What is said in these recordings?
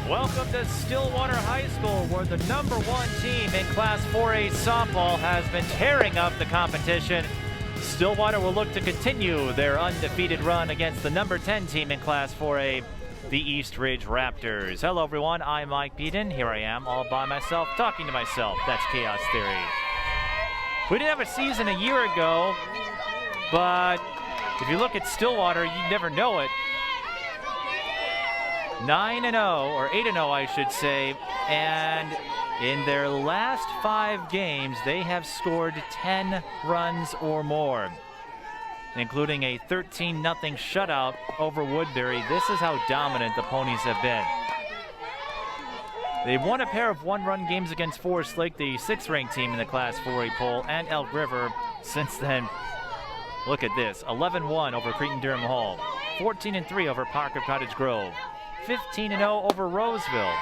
Welcome to Stillwater High School, where the #1 team in Class 4A softball has been tearing up the competition. Stillwater will look to continue their undefeated run against the #10 team in Class 4A, the East Ridge Raptors. Hello everyone, I'm Mike Beaton. Here I am all by myself, talking to myself. That's Chaos Theory. We didn't have a season a year ago, but if you look at Stillwater, you never know it. 9-0, or 8-0 I should say, and in their last 5 games, they have scored 10 runs or more, including a 13-0 shutout over Woodbury. This is how dominant the Ponies have been. They've won a pair of one-run games against Forest Lake, the 6th-ranked team in the Class 4A poll, and Elk River. Since then, look at this, 11-1 over Cretin-Durham Hall, 14-3 over Parker Cottage Grove, 15-0 over Roseville,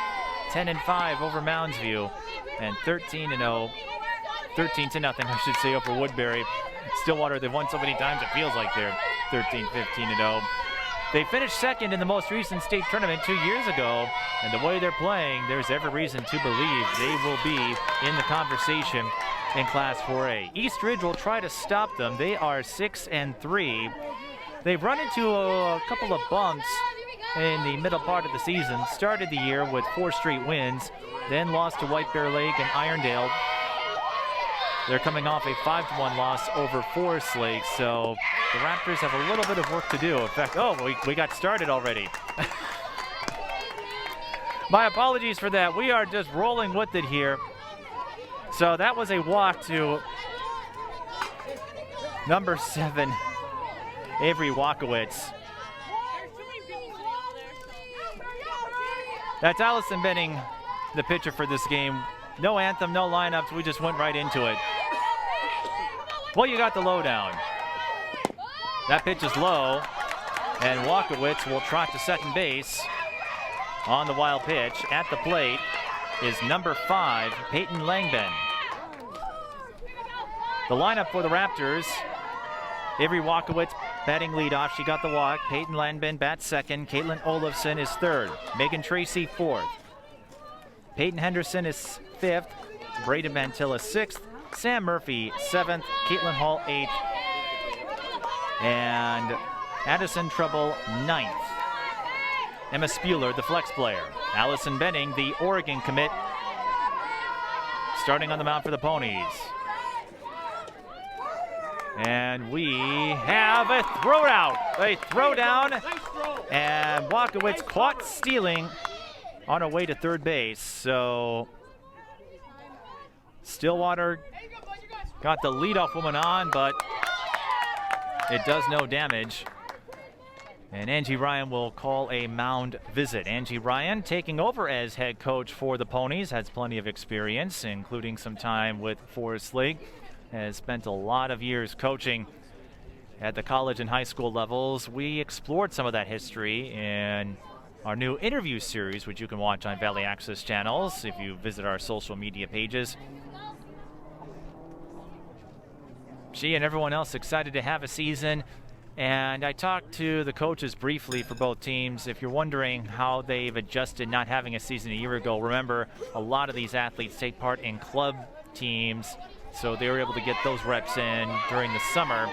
10-5 over Mounds View, and 13-0 I should say, over Woodbury. Stillwater, they've won so many times it feels like they're 13-15-0. They finished second in the most recent state tournament 2 years ago, and the way they're playing, there's every reason to believe they will be in the conversation in Class 4A. East Ridge will try to stop them. They are 6-3. They've run into a couple of bumps in the middle part of the season. Started the year with 4 straight wins, then lost to White Bear Lake and Irondale. They're coming off a 5-1 loss over Forest Lake, so the Raptors have a little bit of work to do. In fact, we got started already. My apologies for that. We are just rolling with it here. So that was a walk to number 7, Avery Walkowitz. That's Allison Benning, the pitcher for this game. No anthem, no lineups, we just went right into it. Well, you got the lowdown. That pitch is low, and Walkowitz will trot to second base on the wild pitch. At the plate is number 5, Peyton Langben. The lineup for the Raptors, Avery Walkowitz batting leadoff. She got the walk. Peyton Langben bats second. Caitlin Olafson is third. Megan Tracy 4th. Peyton Henderson is 5th. Brayden Mantilla 6th. Sam Murphy 7th. Caitlin Hall 8th. And Addison Trouble 9th. Emma Spuler, the flex player. Allison Benning, the Oregon commit, starting on the mound for the Ponies. And we have a throwdown, and Walkowitz caught stealing on her way to third base. So Stillwater got the leadoff woman on, but it does no damage. And Angie Ryan will call a mound visit. Angie Ryan taking over as head coach for the Ponies, has plenty of experience, including some time with Forest Lake. Has spent a lot of years coaching at the college and high school levels. We explored some of that history in our new interview series, which you can watch on Valley Access channels if you visit our social media pages. She and everyone else excited to have a season, and I talked to the coaches briefly for both teams. If you're wondering how they've adjusted not having a season a year ago, remember a lot of these athletes take part in club teams, so they were able to get those reps in during the summer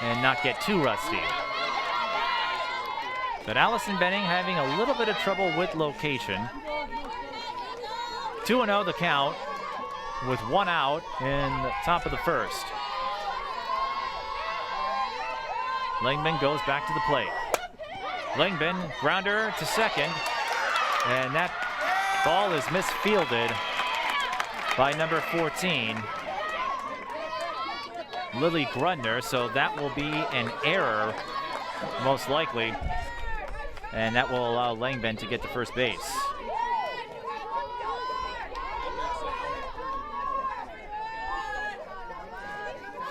and not get too rusty. But Allison Benning having a little bit of trouble with location. 2-0 the count with 1 out in the top of the first. Langben goes back to the plate. Langben, grounder to second, and that ball is misfielded by number 14, Lily Grundner, so that will be an error, most likely, and that will allow Langben to get to first base.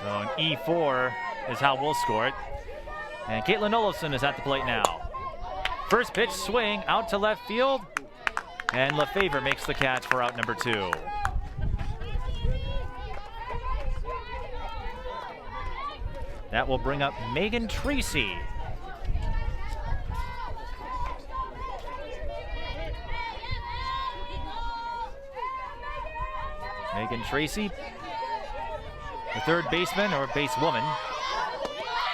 So an E4 is how we'll score it. And Caitlin Olafson is at the plate now. First pitch swing out to left field, and LaFavor makes the catch for out number 2. That will bring up Megan Tracy. Megan Tracy, the third baseman or basewoman.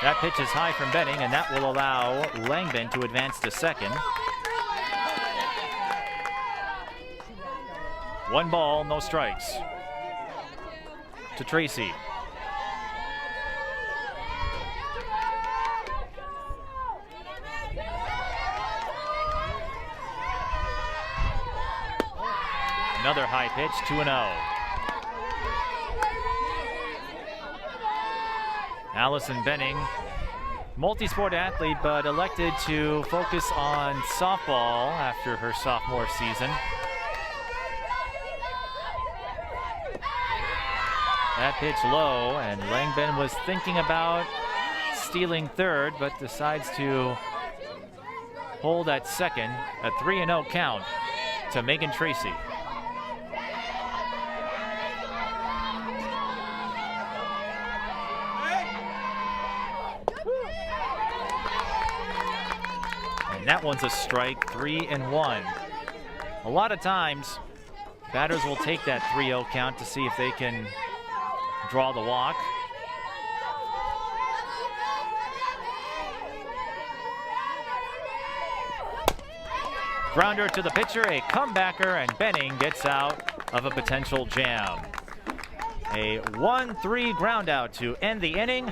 That pitch is high from Benning, and that will allow Langben to advance to second. 1 ball, no strikes. To Tracy. Another high pitch, 2-0. Allison Benning, multi-sport athlete, but elected to focus on softball after her sophomore season. That pitch low, and Langben was thinking about stealing third, but decides to hold at second. A 3-0 count to Megan Tracy. And that one's a strike, 3-1. A lot of times, batters will take that 3-0 count to see if they can draw the walk. Grounder to the pitcher, a comebacker, and Benning gets out of a potential jam. A 1-3 ground out to end the inning.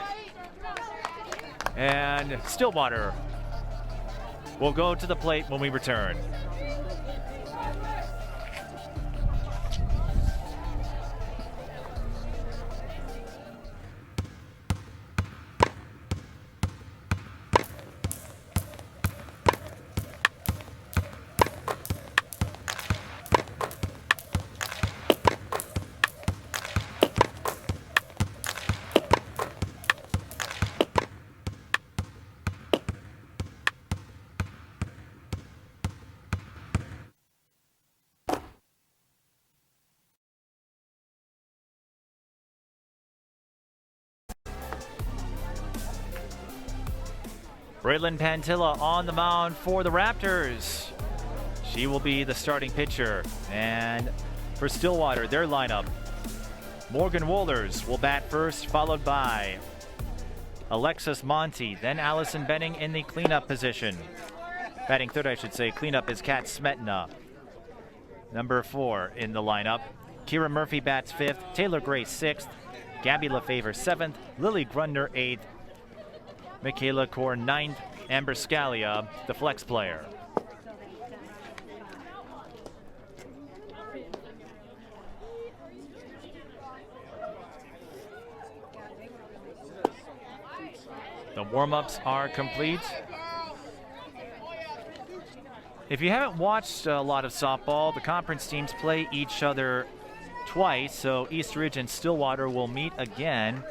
And Stillwater will go to the plate when we return. Braylon Pantilla on the mound for the Raptors. She will be the starting pitcher. And for Stillwater, their lineup, Morgan Wohlers will bat first, followed by Alexis Monty, then Allison Benning in the cleanup position. Batting third, I should say. Cleanup is Kat Smetna. Number 4 in the lineup. Kira Murphy bats 5th, Taylor Gray 6th, Gabby LaFavor 7th, Lily Grundner 8th, Michaela Kaur 9th, Amber Scalia, the flex player. The warm-ups are complete. If you haven't watched a lot of softball, the conference teams play each other twice, so East Ridge and Stillwater will meet again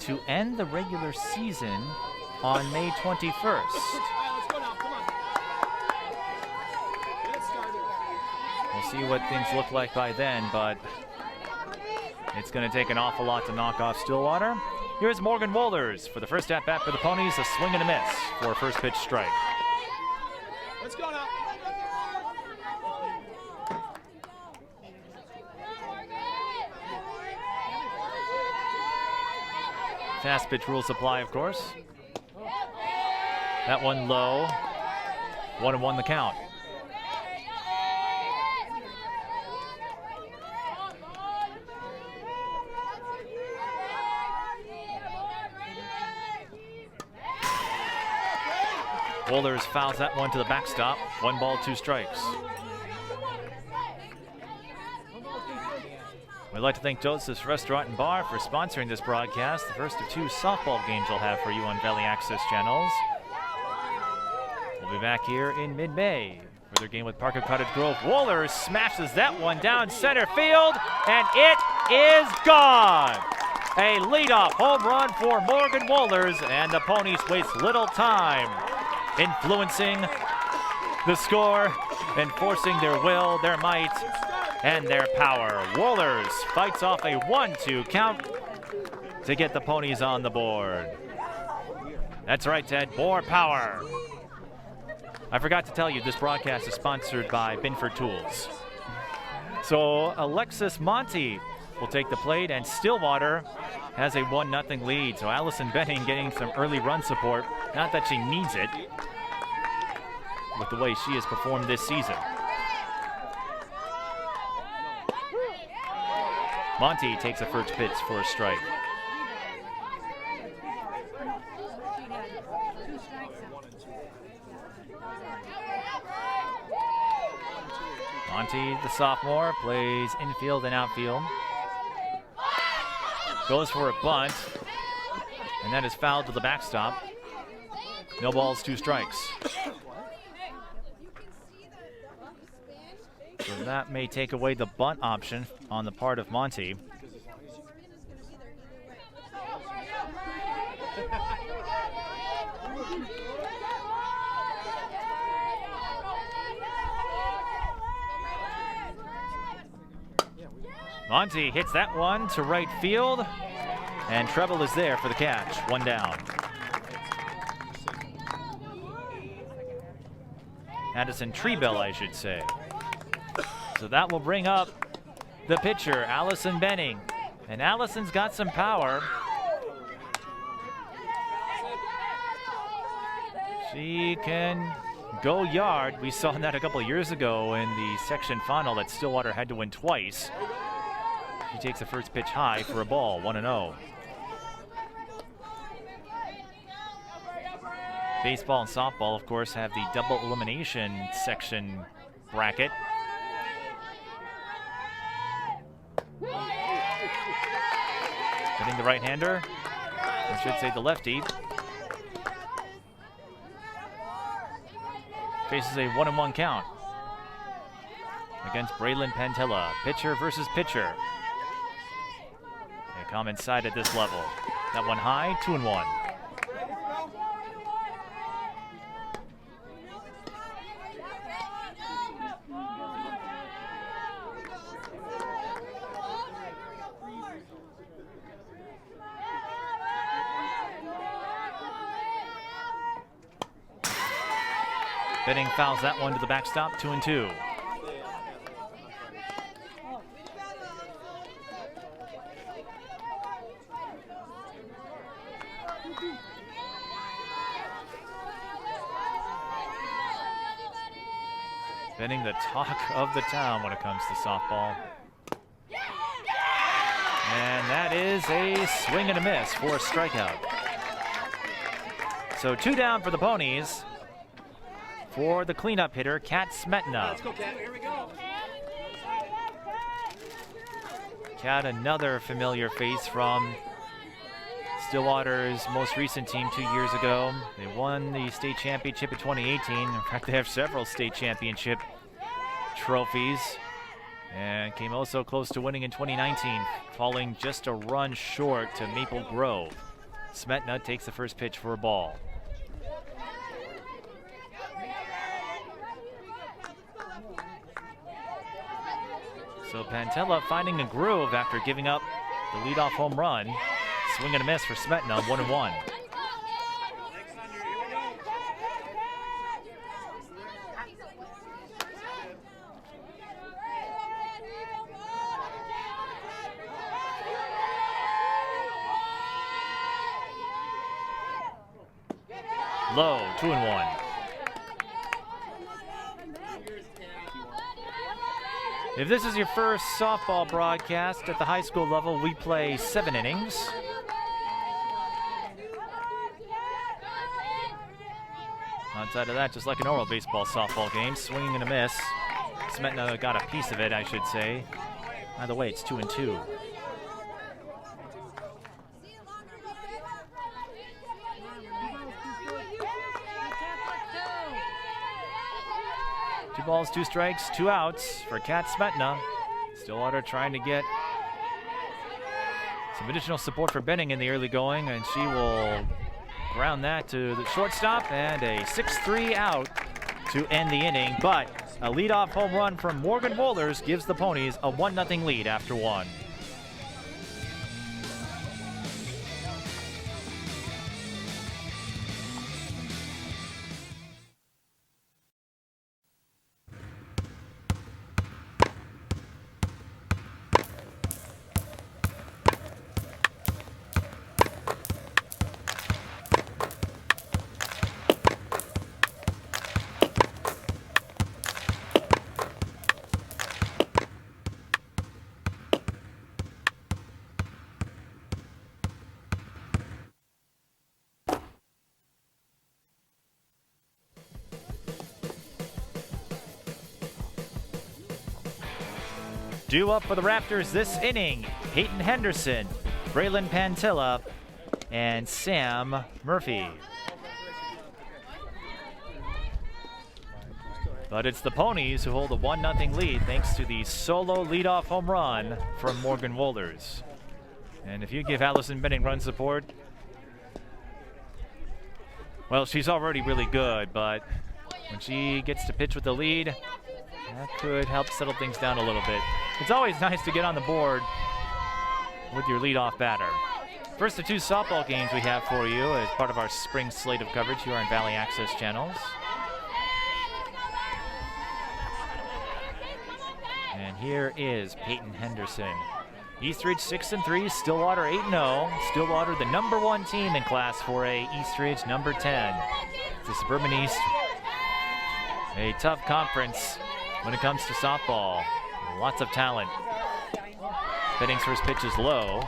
to end the regular season on May 21st. We'll see what things look like by then, but it's going to take an awful lot to knock off Stillwater. Here's Morgan Wohlers for the first at-bat for the Ponies, a swing and a miss for a first pitch strike. Let's go now. Fast pitch rule supply, of course. That one low. 1-1 the count. Wohlers fouls that one to the backstop. 1 ball, 2 strikes. We'd like to thank Joseph's Restaurant and Bar for sponsoring this broadcast, the first of 2 softball games we'll have for you on Valley Access channels. We'll be back here in mid-May for their game with Parker Cottage Grove. Wohlers smashes that one down center field, and it is gone. A leadoff home run for Morgan Wohlers, and the Ponies waste little time influencing the score, enforcing their will, their might, and their power. Wohlers fights off a 1-2 count to get the Ponies on the board. That's right, Ted, more power. I forgot to tell you, this broadcast is sponsored by Binford Tools. So Alexis Monty will take the plate, and Stillwater has a 1-0 lead. So Allison Benning getting some early run support. Not that she needs it with the way she has performed this season. Monty takes a first pitch for a strike. Monty, the sophomore, plays infield and outfield. Goes for a bunt, and that is fouled to the backstop. No balls, 2 strikes. So that may take away the bunt option on the part of Monty. Monty hits that one to right field, and Treble is there for the catch. 1 down. Addison Trebell, I should say. So that will bring up the pitcher, Allison Benning. And Allison's got some power. She can go yard. We saw that a couple of years ago in the section final that Stillwater had to win twice. She takes the first pitch high for a ball, 1-0. Baseball and softball, of course, have the double elimination section bracket. Hitting the right-hander, I should say the lefty. Faces a 1-1 count against Braylon Pantella. Pitcher versus pitcher. A common side at this level. That one high, 2-1. Benning fouls that one to the backstop, 2-2. Benning, the talk of the town when it comes to softball. And that is a swing and a miss for a strikeout. So 2 down for the Ponies. For the cleanup hitter, Kat Smetna. Let's go, Kat. Here we go. Kat, another familiar face from Stillwater's most recent team 2 years ago. They won the state championship in 2018. In fact, they have several state championship trophies. And came also close to winning in 2019, falling just a run short to Maple Grove. Smetna takes the first pitch for a ball. So Pantella finding a groove after giving up the leadoff home run. Swing and a miss for Smetna, 1-1. Low, 2-1. If this is your first softball broadcast at the high school level, we play 7 innings. Outside of that, just like a normal baseball softball game, swinging and a miss. Smetna got a piece of it, I should say. By the way, it's 2-2. Two balls, 2 strikes, 2 outs for Kat Smetna. Stillwater trying to get some additional support for Benning in the early going, and she will ground that to the shortstop, and a 6-3 out to end the inning. But a leadoff home run from Morgan Wohlers gives the Ponies a 1-0 lead after 1. Due up for the Raptors this inning, Peyton Henderson, Braylon Pantilla, and Sam Murphy. But it's the Ponies who hold a 1-0 lead thanks to the solo leadoff home run from Morgan Wolders. And if you give Allison Benning run support, well, she's already really good, but when she gets to pitch with the lead, that could help settle things down a little bit. It's always nice to get on the board with your leadoff batter. First of 2 softball games we have for you as part of our spring slate of coverage here on Valley Access channels. And here is Peyton Henderson. Eastridge 6-3, Stillwater 8-0. Stillwater the #1 team in Class 4A, Eastridge number 10. The Suburban East, a tough conference when it comes to softball. Lots of talent. Benning's first pitch is low,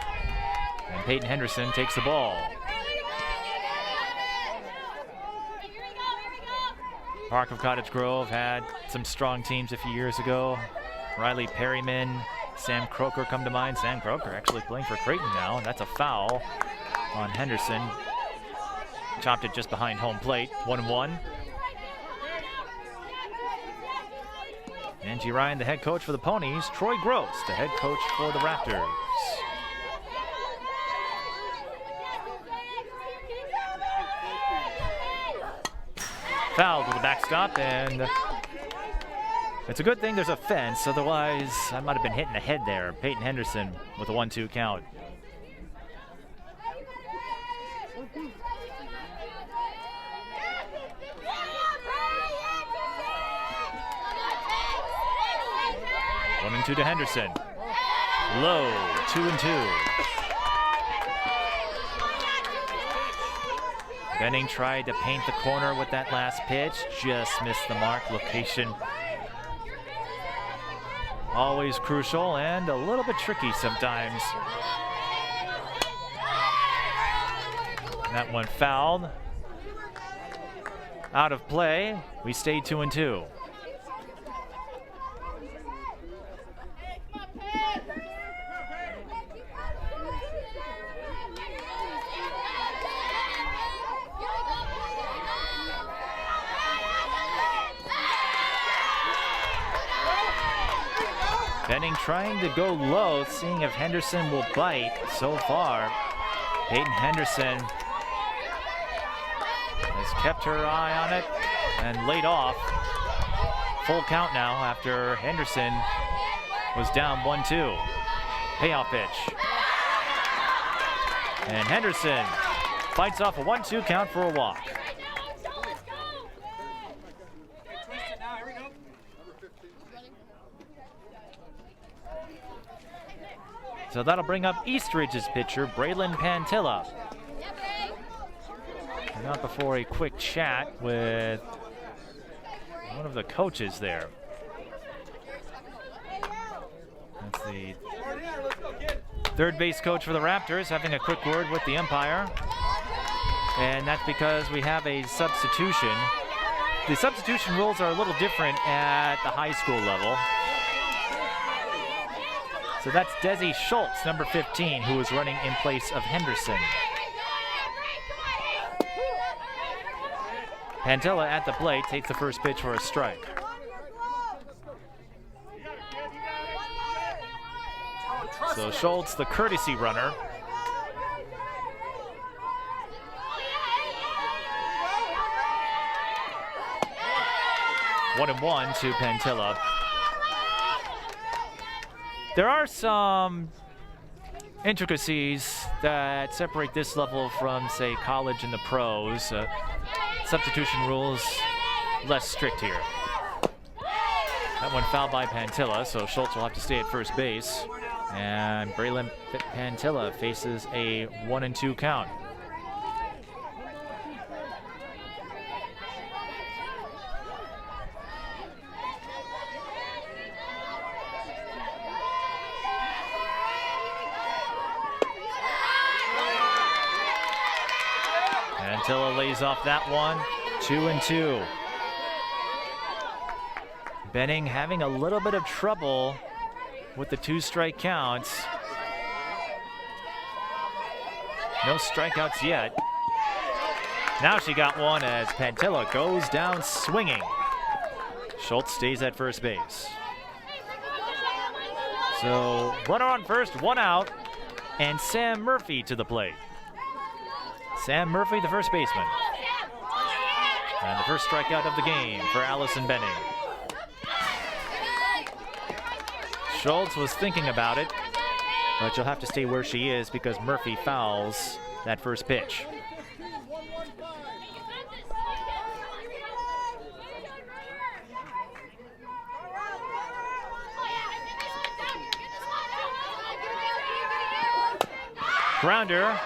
and Peyton Henderson takes the ball. Park of Cottage Grove had some strong teams a few years ago. Riley Perryman, Sam Croker come to mind. Sam Croker actually playing for Creighton now. That's a foul on Henderson. Chopped it just behind home plate, 1-1. Angie Ryan, the head coach for the Ponies. Troy Gross, the head coach for the Raptors. Fouled with the backstop, and it's a good thing there's a fence, otherwise I might have been hit in the head there. Peyton Henderson with a 1-2 count. One and 2 to Henderson. Low, 2-2. Benning tried to paint the corner with that last pitch, just missed the mark. Location always crucial and a little bit tricky sometimes. That one fouled. Out of play. We stay 2-2. Benning trying to go low, seeing if Henderson will bite. So far, Peyton Henderson has kept her eye on it and laid off. Full count now after Henderson was down 1-2. Payoff pitch. And Henderson fights off a 1-2 count for a walk. So that'll bring up Eastridge's pitcher, Braylon Pantilla. And not before a quick chat with one of the coaches there. That's the third base coach for the Raptors, having a quick word with the umpire. And that's because we have a substitution. The substitution rules are a little different at the high school level. So that's Desi Schultz, number 15, who is running in place of Henderson. Pantilla at the plate takes the first pitch for a strike. So Schultz, the courtesy runner. One and 1 to Pantilla. There are some intricacies that separate this level from, say, college and the pros. Substitution rules less strict here. That one fouled by Pantilla, so Schultz will have to stay at first base. And Braylon Pantilla faces a 1-2 count. Pantilla lays off that one, 2-2. Benning having a little bit of trouble with the 2-strike counts. No strikeouts yet. Now she got one as Pantella goes down swinging. Schultz stays at first base. So runner on first, 1 out, and Sam Murphy to the plate. Sam Murphy, the first baseman. And the first strikeout of the game for Allison Benning. Schultz was thinking about it, but she'll have to stay where she is because Murphy fouls that first pitch. Grounder.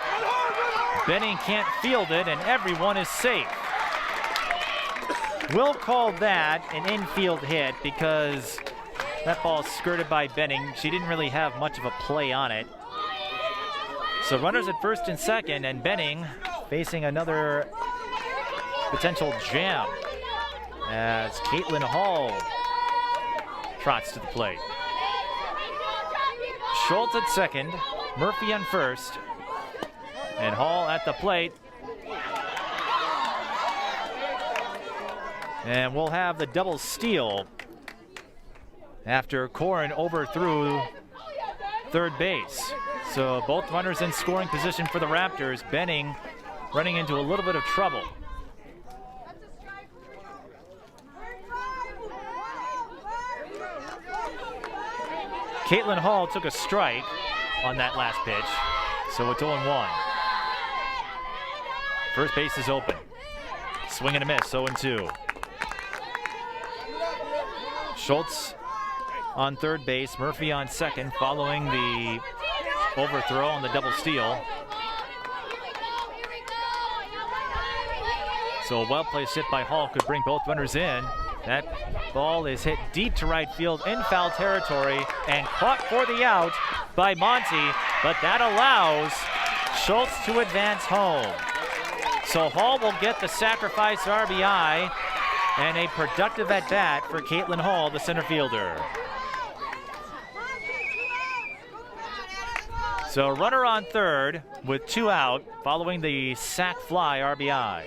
Benning can't field it, and everyone is safe. We'll call that an infield hit because that ball skirted by Benning. She didn't really have much of a play on it. So runners at first and second, and Benning facing another potential jam as Caitlin Hall trots to the plate. Schultz at second, Murphy on first, and Hall at the plate. And we'll have the double steal after Corin overthrew third base. So both runners in scoring position for the Raptors. Benning running into a little bit of trouble. Caitlin Hall took a strike on that last pitch, so it's 0-1. First base is open. Swing and a miss, 0-2. Schultz on third base, Murphy on second, following the overthrow on the double steal. So a well-placed hit by Hall could bring both runners in. That ball is hit deep to right field in foul territory and caught for the out by Monty, but that allows Schultz to advance home. So Hall will get the sacrifice RBI and a productive at-bat for Caitlin Hall, the center fielder. So runner on third with 2 out following the sac fly RBI.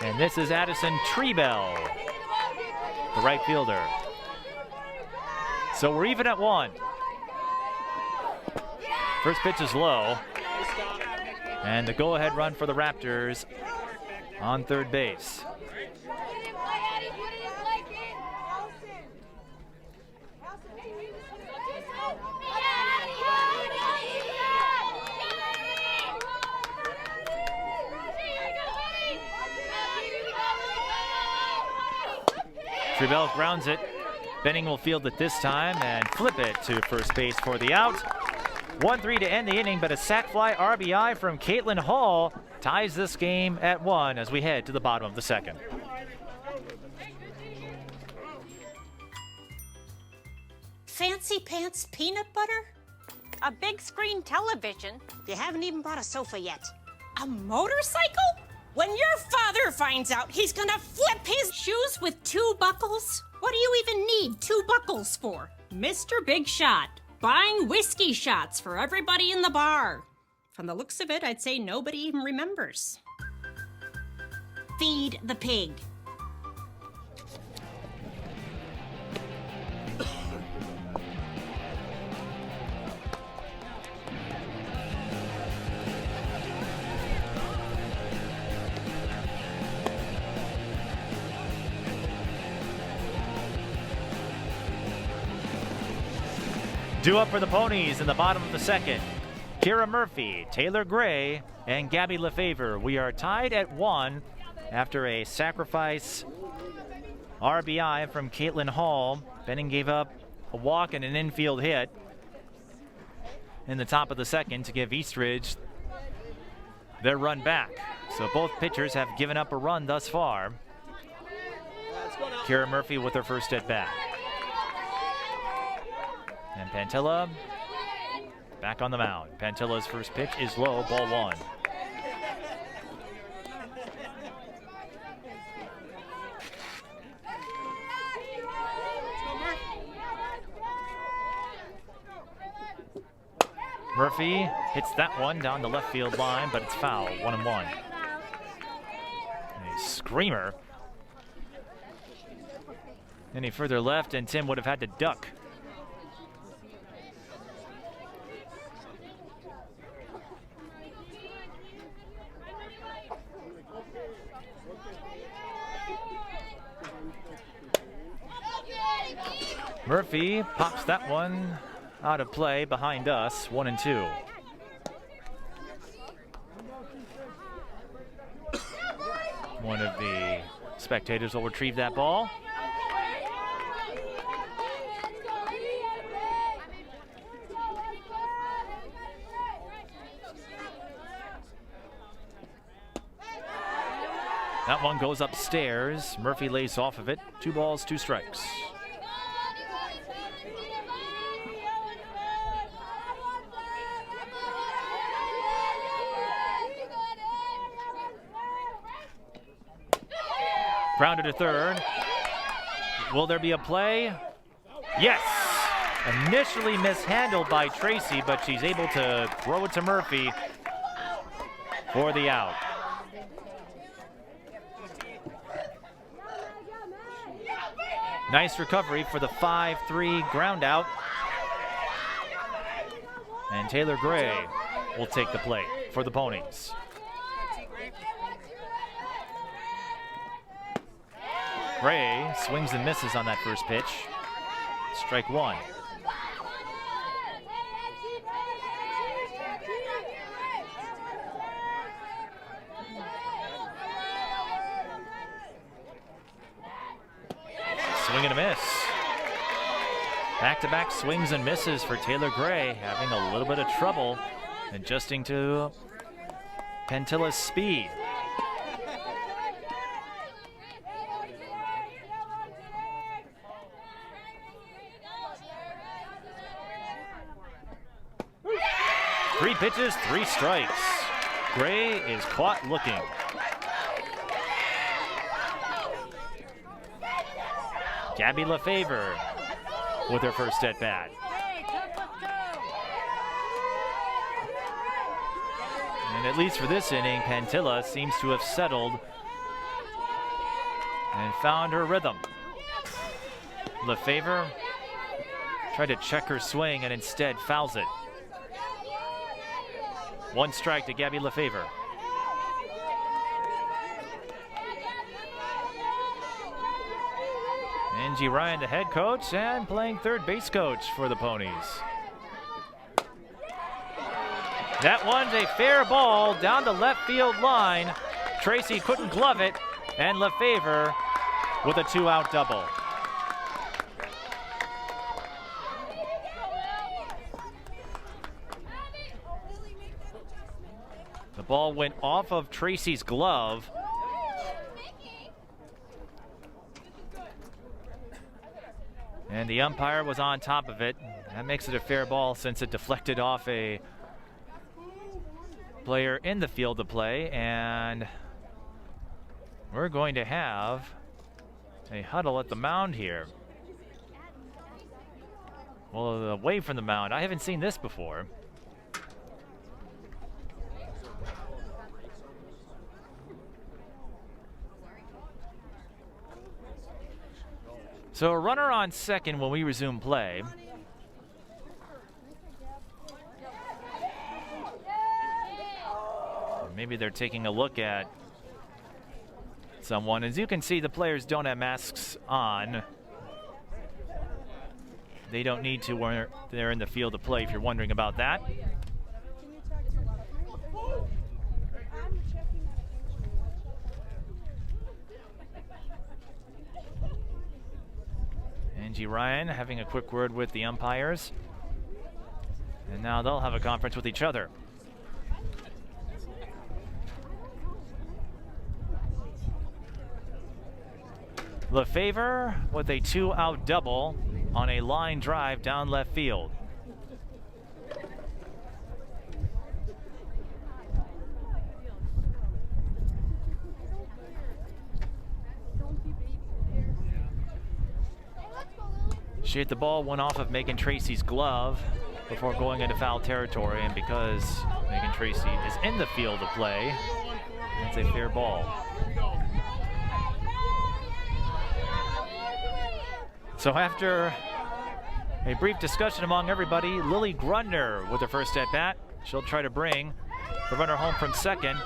And this is Addison Trebell, the right fielder. So we're even at 1. First pitch is low. And the go-ahead run for the Raptors on third base. Trebell grounds it. Benning will field it this time and flip it to first base for the out. 1-3 to end the inning, but a sac fly RBI from Caitlin Hall ties this game at 1 as we head to the bottom of the second. Fancy pants peanut butter? A big screen television? You haven't even bought a sofa yet. A motorcycle? When your father finds out, he's gonna flip his shoes with 2 buckles? What do you even need 2 buckles for? Mr. Big Shot, buying whiskey shots for everybody in the bar. From the looks of it, I'd say nobody even remembers. Feed the pig. Due up for the Ponies in the bottom of the second. Kira Murphy, Taylor Gray, and Gabby Lefevre. We are tied at 1 after a sacrifice RBI from Caitlin Hall. Benning gave up a walk and an infield hit in the top of the second to give Eastridge their run back. So both pitchers have given up a run thus far. Kira Murphy with her first at bat. And Pantella back on the mound. Pantella's first pitch is low, ball 1. Murphy hits that one down the left field line, but it's foul, 1-1. A screamer. Any further left, and Tim would have had to duck. Murphy pops that one out of play behind us, 1-2. One of the spectators will retrieve that ball. That one goes upstairs. Murphy lays off of it. 2 balls, 2 strikes. Grounded to third. Will there be a play? Yes! Initially mishandled by Tracy, but she's able to throw it to Murphy for the out. Nice recovery for the 5-3 ground out. And Taylor Gray will take the play for the Ponies. Gray swings and misses on that first pitch. Strike 1. Swing and a miss. Back-to-back swings and misses for Taylor Gray, having a little bit of trouble adjusting to Pantilla's speed. Three pitches, 3 strikes. Gray is caught looking. Gabby LaFavor with her first at bat. And at least for this inning, Pantilla seems to have settled and found her rhythm. LaFavor tried to check her swing and instead fouls it. 1 strike to Gabby LaFavor. Angie Ryan, the head coach, and playing third base coach for the Ponies. That one's a fair ball down the left field line. Tracy couldn't glove it, and LaFavor with a 2-out double. The ball went off of Tracy's glove. And the umpire was on top of it. That makes it a fair ball since it deflected off a player in the field of play. And we're going to have a huddle at the mound here. Well, away from the mound. I haven't seen this before. So a runner on second when we resume play. Maybe they're taking a look at someone. As you can see, the players don't have masks on. They don't need to when they're in the field of play, if you're wondering about that. Angie Ryan having a quick word with the umpires. And now they'll have a conference with each other. LaFavor with a 2-out double on a line drive down left field. She hit the ball, one off of Megan Tracy's glove, before going into foul territory, and because Megan Tracy is in the field of play, it's a fair ball. So after a brief discussion among everybody, Lily Grundner with her first at bat. She'll try to bring the runner home from second,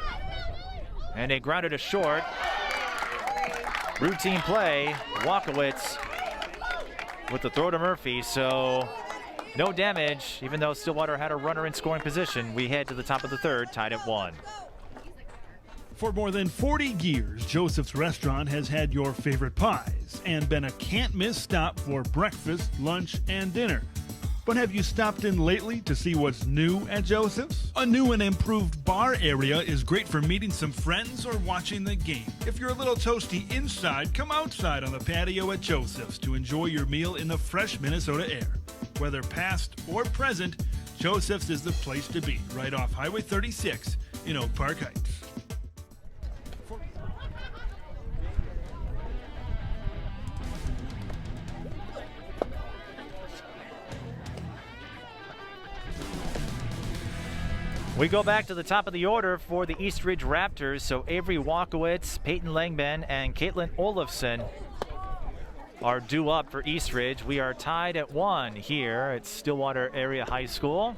and they grounded to short. Routine play, Walkowitz with the throw to Murphy, so no damage, even though Stillwater had a runner in scoring position. We head to the top of the third, tied at 1. For more than 40 years, Joseph's Restaurant has had your favorite pies and been a can't-miss stop for breakfast, lunch, and dinner. But have you stopped in lately to see what's new at Joseph's? A new and improved bar area is great for meeting some friends or watching the game. If you're a little toasty inside, come outside on the patio at Joseph's to enjoy your meal in the fresh Minnesota air. Whether past or present, Joseph's is the place to be, right off Highway 36 in Oak Park Heights. We go back to the top of the order for the East Ridge Raptors. So Avery Walkowitz, Peyton Langben, and Caitlin Olafson are due up for East Ridge. We are tied at 1 here at Stillwater Area High School.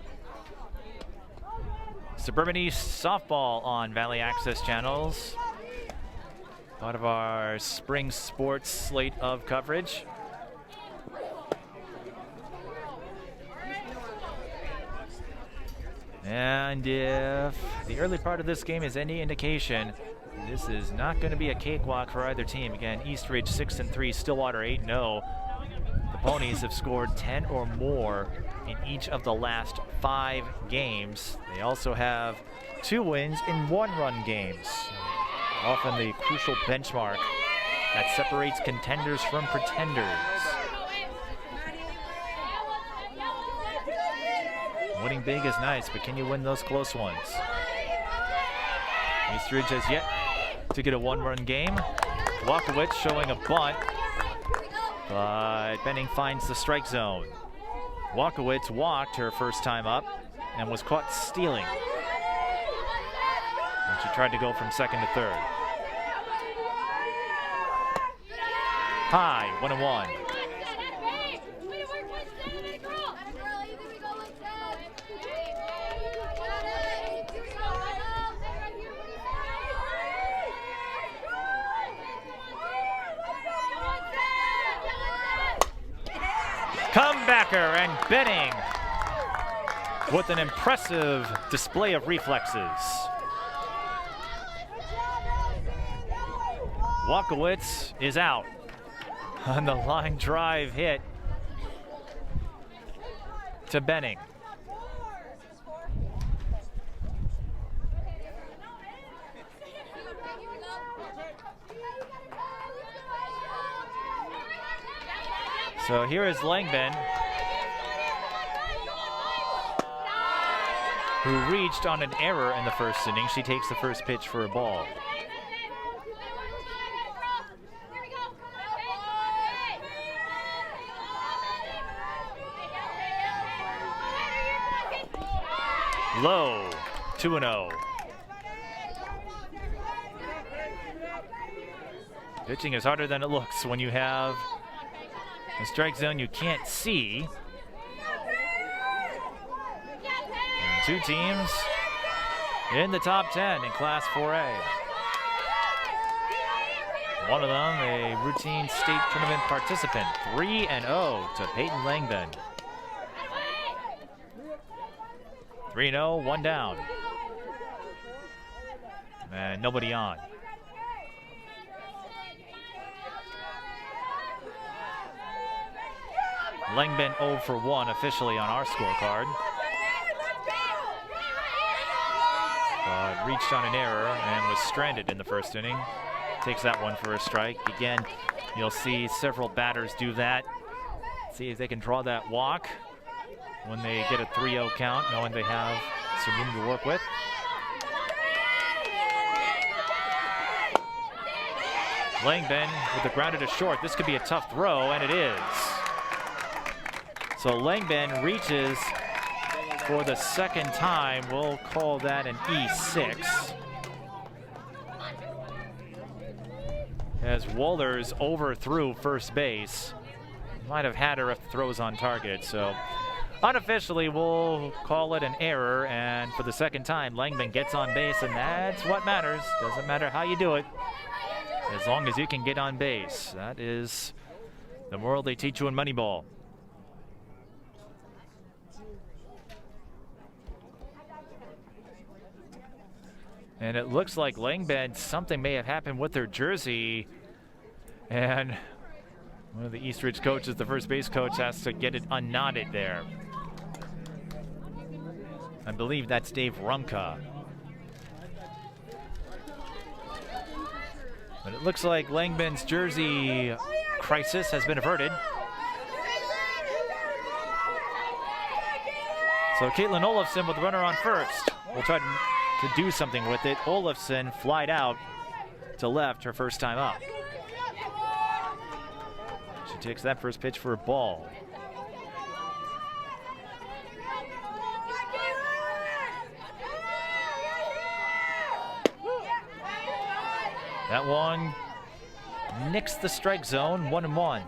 Suburban East softball on Valley Access channels. Part of our spring sports slate of coverage. And if the early part of this game is any indication, this is not going to be a cakewalk for either team. Again, East Ridge 6-3, Stillwater 8-0. The Ponies have scored 10 or more in each of the last 5 games. They also have 2 wins in one-run games, often the crucial benchmark that separates contenders from pretenders. Winning big is nice, but can you win those close ones? East Ridge has yet to get a one-run game. Walkowitz showing a bunt, but Benning finds the strike zone. Walkowitz walked her first time up and was caught stealing. And she tried to go from second to third. High, 1-1. Comebacker, and Benning with an impressive display of reflexes. Walkowitz is out on the line drive hit to Benning. So here is Langben, who reached on an error in the first inning. She takes the first pitch for a ball. Low, 2-0. Pitching is harder than it looks when you have a strike zone you can't see. And 2 teams in the top 10 in Class 4A. One of them a routine state tournament participant. 3-0 to Peyton Langben. 3-0, 1 down. And nobody on. Langben 0 for 1 officially on our scorecard. But reached on an error and was stranded in the first inning. Takes that one for a strike. Again, you'll see several batters do that. See if they can draw that walk when they get a 3-0 count, knowing they have some room to work with. Langben with the grounded to short. This could be a tough throw, and it is. So Langben reaches for the second time. We'll call that an E6. As Wohlers overthrew first base. Might have had her if the throw was on target, so unofficially we'll call it an error, and for the second time Langman gets on base, and that's what matters. Doesn't matter how you do it, as long as you can get on base. That is the moral they teach you in Moneyball. And it looks like Langman, something may have happened with their jersey, and one of the Eastridge coaches, the first base coach, has to get it unknotted there. I believe that's Dave Rumka. But it looks like Langman's jersey crisis has been averted. So Caitlin Olafson with the runner on first. We'll try to do something with it. Olafson flied out to left her first time up. She takes that first pitch for a ball. That one nicks the strike zone, 1-1.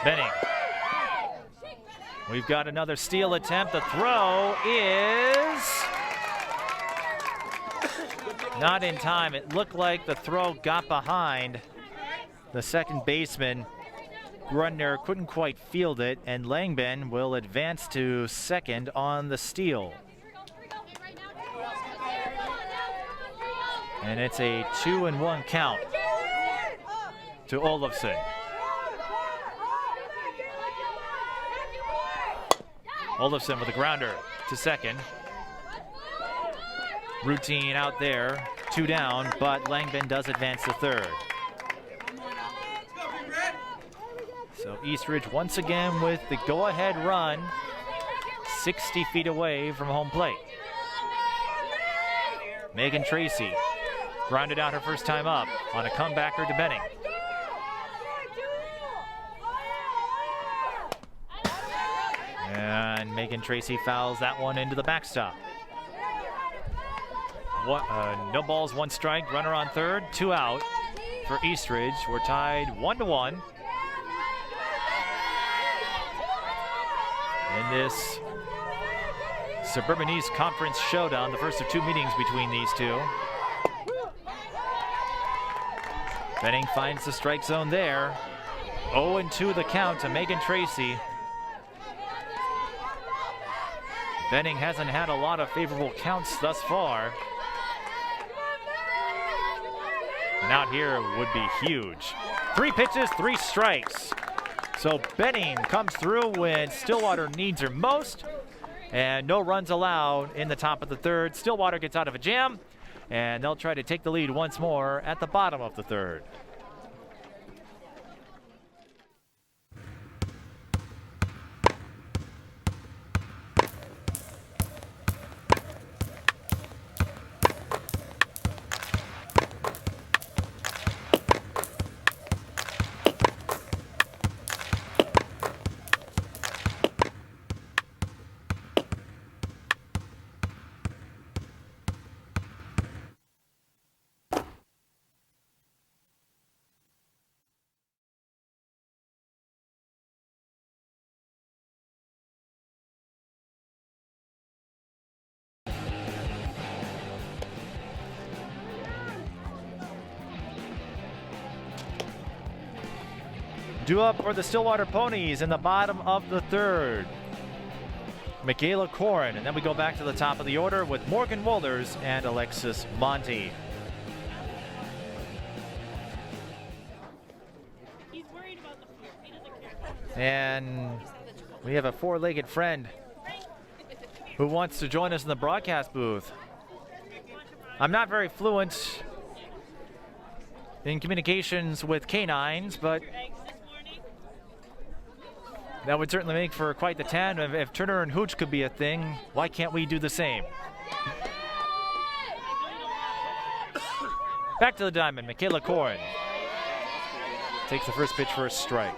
Benning. We've got another steal attempt. The throw is not in time. It looked like the throw got behind the second baseman. Grundner couldn't quite field it, and Langben will advance to second on the steal. And it's a 2-1 count to Olafson. Olafson with a grounder to second. Routine out there, 2 down, but Langben does advance to third. So Eastridge once again with the go-ahead run, 60 feet away from home plate. Megan Tracy grounded out her first time up on a comebacker to Benning. And Megan Tracy fouls that one into the backstop. No balls, 1 strike, runner on third, 2 out for Eastridge. We're tied 1-1. In this Suburban East Conference showdown, the first of 2 meetings between these two. Benning finds the strike zone there. 0-2 the count to Megan Tracy. Benning hasn't had a lot of favorable counts thus far. And out here would be huge. 3 pitches, 3 strikes. So Benning comes through when Stillwater needs her most. And no runs allowed in the top of the third. Stillwater gets out of a jam, and they'll try to take the lead once more at the bottom of the third. Due up for the Stillwater Ponies in the bottom of the third, Michaela Corrin, and then we go back to the top of the order with Morgan Wohlers and Alexis Monty. He's worried about the fear. He doesn't care. And we have a 4-legged friend who wants to join us in the broadcast booth. I'm not very fluent in communications with canines, but That would certainly make for quite the tan. If Turner and Hooch could be a thing, why can't we do the same? Back to the diamond, Michaela Corin takes the first pitch for a strike.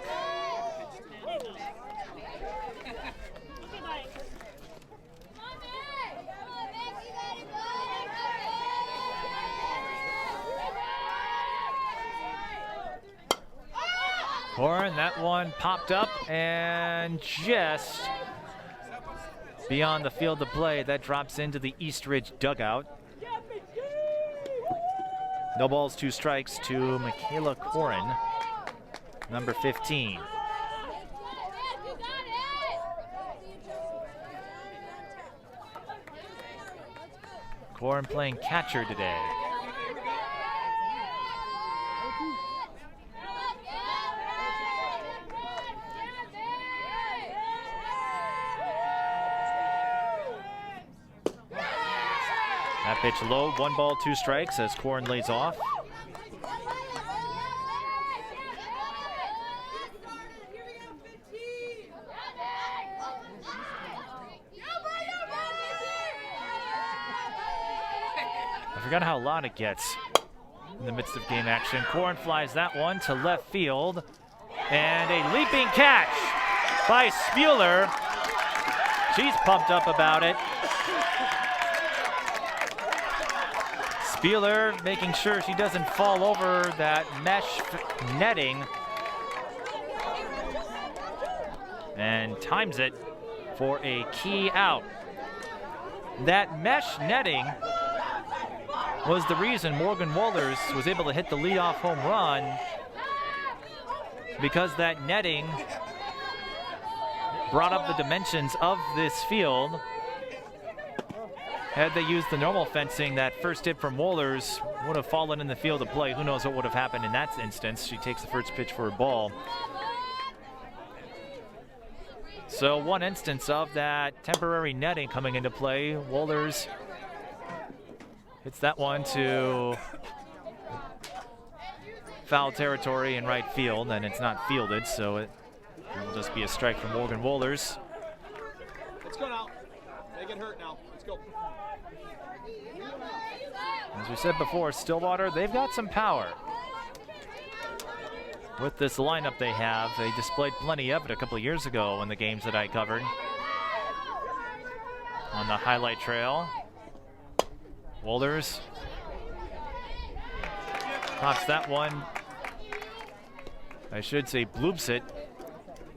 Corin, that one popped up and just beyond the field of play. That drops into the East Ridge dugout. No balls, 2 strikes to Michaela Corin, number 15. Corin playing catcher today. That pitch low, 1 ball, 2 strikes as Corin lays off. I forgot how loud it gets in the midst of game action. Corin flies that one to left field. And a leaping catch by Spuler. She's pumped up about it. Spuler making sure she doesn't fall over that mesh netting. And times it for a key out. That mesh netting was the reason Morgan Wohlers was able to hit the leadoff home run, because that netting brought up the dimensions of this field. Had they used the normal fencing, that first hit from Wohlers would have fallen in the field of play. Who knows what would have happened in that instance. She takes the first pitch for a ball. So one instance of that temporary netting coming into play. Wohlers hits that one to foul territory in right field, and it's not fielded, so it will just be a strike from Morgan Wohlers. Let's go now. They get hurt now. Let's go. As we said before, Stillwater, they've got some power. With this lineup they have, they displayed plenty of it a couple of years ago in the games that I covered on the highlight trail. Wohlers pops that one, I should say bloops it,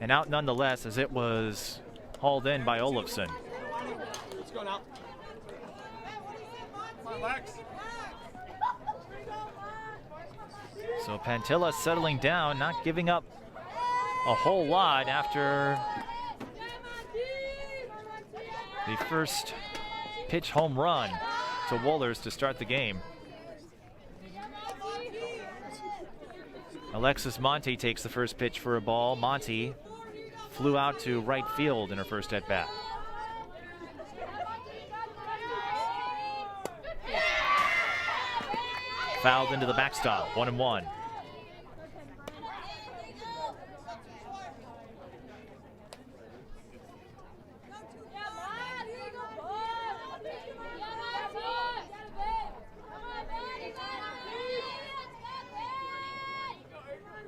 and out nonetheless as it was hauled in by Olofsson. Let's go now. Come on, Lex. So Pantilla settling down, not giving up a whole lot after the first pitch home run to Wohlers to start the game. Alexis Monty takes the first pitch for a ball. Monty flew out to right field in her first at-bat. Fouled into the backstop, 1-1.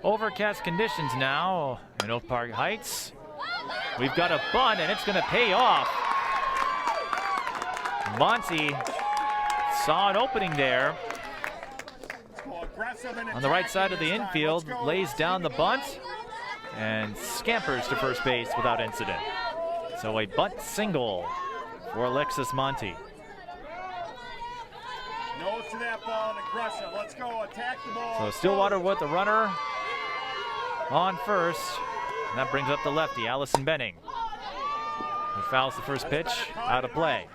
Overcast conditions now in Oak Park Heights. We've got a bunt, and it's going to pay off. Monty saw an opening there on the right side of the infield, lays down the bunt, and scampers to first base without incident. So a bunt single for Alexis Monty. No to that ball and aggressive. Let's go. Attack the ball. So Stillwater with the runner on first. And that brings up the lefty, Allison Benning, who fouls the first pitch out of play.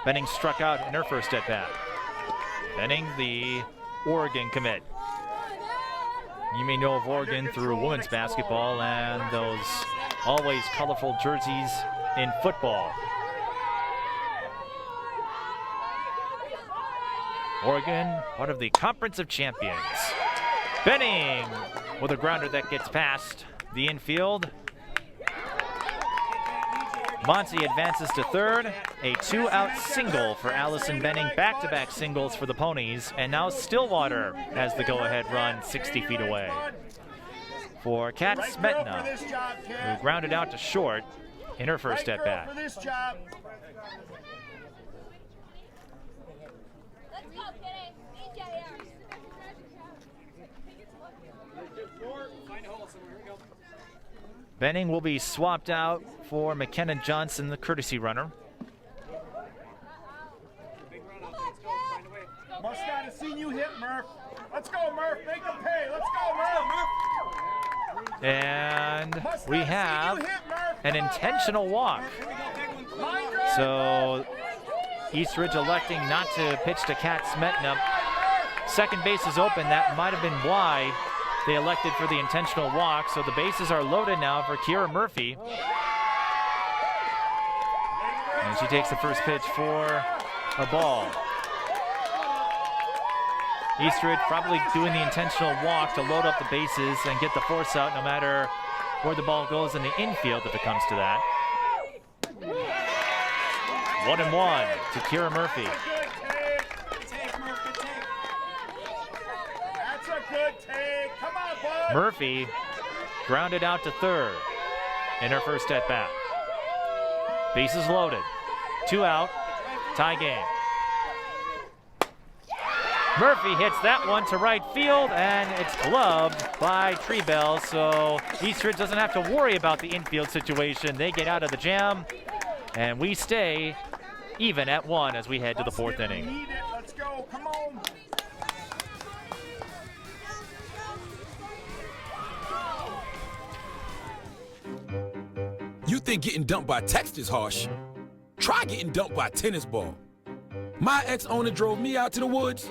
Benning struck out in her first at-bat. Benning, the Oregon commit. You may know of Oregon through women's basketball and those always colorful jerseys in football. Oregon, part of the Conference of Champions. Benning with a grounder that gets past the infield Monty advances to third. A 2-out single for Allison Benning. Back-to-back singles for the Ponies. And now Stillwater has the go-ahead run 60 feet away. For Kat Smetna, who grounded out to short in her first at-bat. Benning will be swapped out for McKenna Johnson, the courtesy runner. Must not have seen you hit, Murph. Let's go, Murph. Make them pay. Let's go, Murph. And we have an intentional walk. So Eastridge electing not to pitch to Kat Smetna. Second base is open. That might have been why they elected for the intentional walk. So the bases are loaded now for Kira Murphy. And she takes the first pitch for a ball. Eastridge probably doing the intentional walk to load up the bases and get the force out no matter where the ball goes in the infield if it comes to that. 1-1 to Kira Murphy. That's a good take. Come on, bud. Murphy grounded out to third in her first at-bat. Bases loaded. 2 out. Tie game. Murphy hits that one to right field, and it's gloved by Trebell, so Eastridge doesn't have to worry about the infield situation. They get out of the jam, and we stay even at 1 as we head to the 4th inning. Let's go. Come on. You think getting dumped by text is harsh? Try getting dumped by a tennis ball. My ex-owner drove me out to the woods,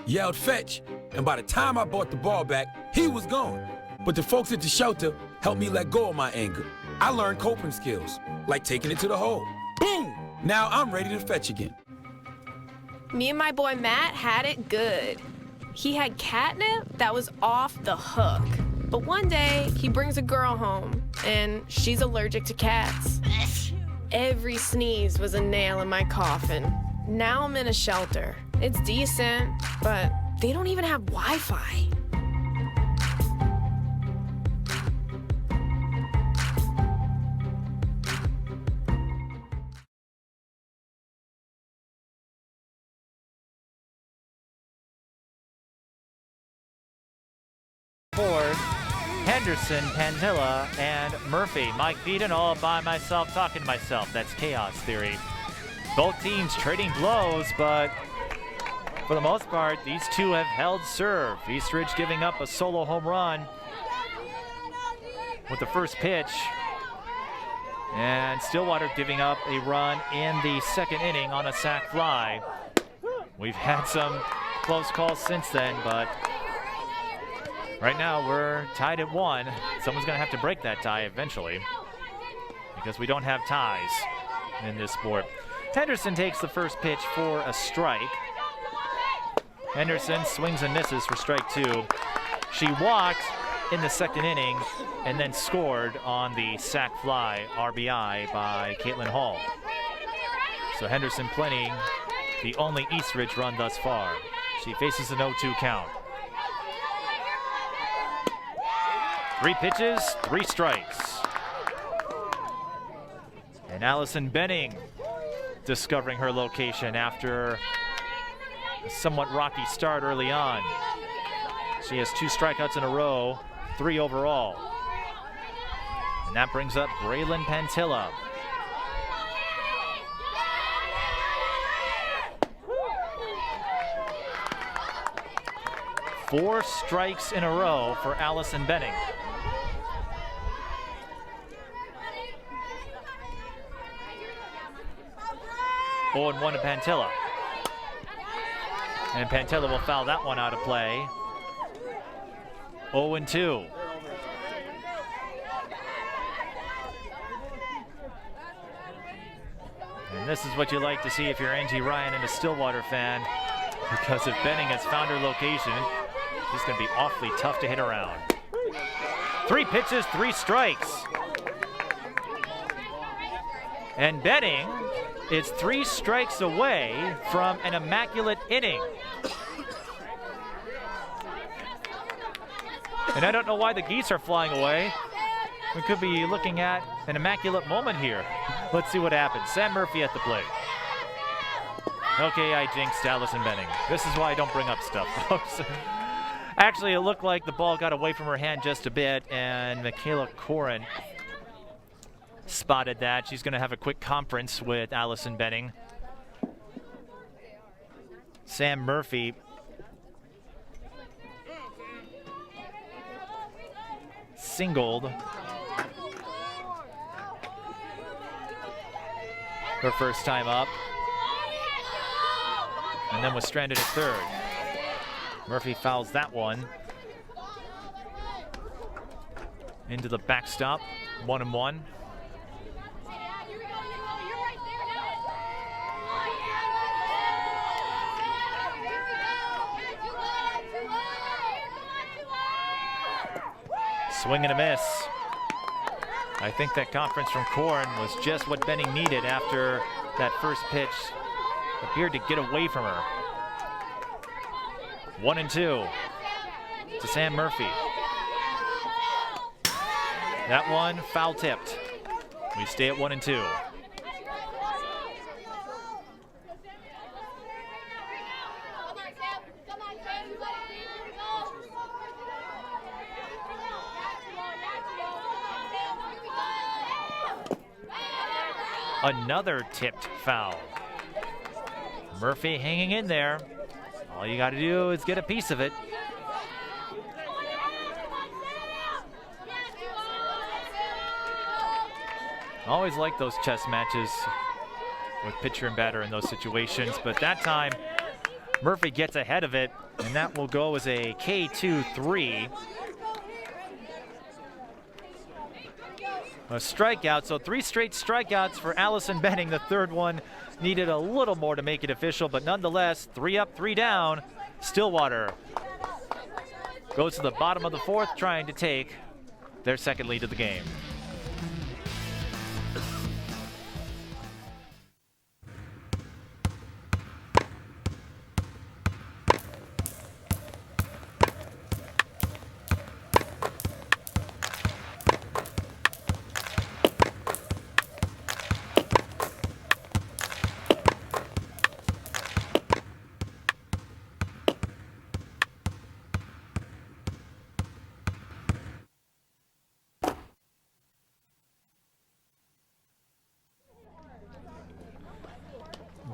yelled fetch, and by the time I brought the ball back, he was gone. But the folks at the shelter helped me let go of my anger. I learned coping skills, like taking it to the hole. Boom! Now I'm ready to fetch again. Me and my boy Matt had it good. He had catnip that was off the hook. But one day, he brings a girl home, and she's allergic to cats. Every sneeze was a nail in my coffin. Now I'm in a shelter. It's decent, but they don't even have Wi-Fi. Ford, Henderson, Pantilla, and Murphy. Mike Beaton all by myself, talking to myself. That's chaos theory. Both teams trading blows, but for the most part, these two have held serve. Eastridge giving up a solo home run with the first pitch, and Stillwater giving up a run in the 2nd inning on a sac fly. We've had some close calls since then, but right now we're tied at 1. Someone's going to have to break that tie eventually because we don't have ties in this sport. Henderson takes the first pitch for a strike. Henderson swings and misses for strike 2. She walked in the 2nd inning and then scored on the sac fly RBI by Caitlin Hall. So Henderson playing the only Eastridge run thus far. She faces an 0-2 count. 3 pitches, 3 strikes. And Allison Benning discovering her location after a somewhat rocky start early on. She has 2 strikeouts in a row, 3 overall. And that brings up Braylon Pantilla. Four strikes in a row for Allison Benning. Oh, and 1 to Pantilla. And Pantilla will foul that one out of play. 0-2. And this is what you like to see if you're Angie Ryan and a Stillwater fan, because if Benning has found her location, she's going to be awfully tough to hit around. 3 pitches, 3 strikes. And Benning is 3 strikes away from an immaculate inning. And I don't know why the geese are flying away. We could be looking at an immaculate moment here. Let's see what happens. Sam Murphy at the plate. Okay, I jinxed Allison Benning. This is why I don't bring up stuff, folks. Actually, it looked like the ball got away from her hand just a bit, and Michaela Corin spotted that. She's going to have a quick conference with Allison Benning. Sam Murphy singled her first time up, and then was stranded at third. Murphy fouls that one into the backstop. 1-1. Swing and a miss. I think that conference from Korn was just what Benning needed after that first pitch appeared to get away from her. 1-2 to Sam Murphy. That one foul tipped. We stay at 1-2. Another tipped foul. Murphy hanging in there. All you got to do is get a piece of it. Always like those chess matches with pitcher and batter in those situations, but that time Murphy gets ahead of it, and that will go as a K2-3. A strikeout, so 3 straight strikeouts for Allison Benning. The third one needed a little more to make it official, but nonetheless, 3 up, 3 down. Stillwater goes to the bottom of the 4th, trying to take their second lead of the game.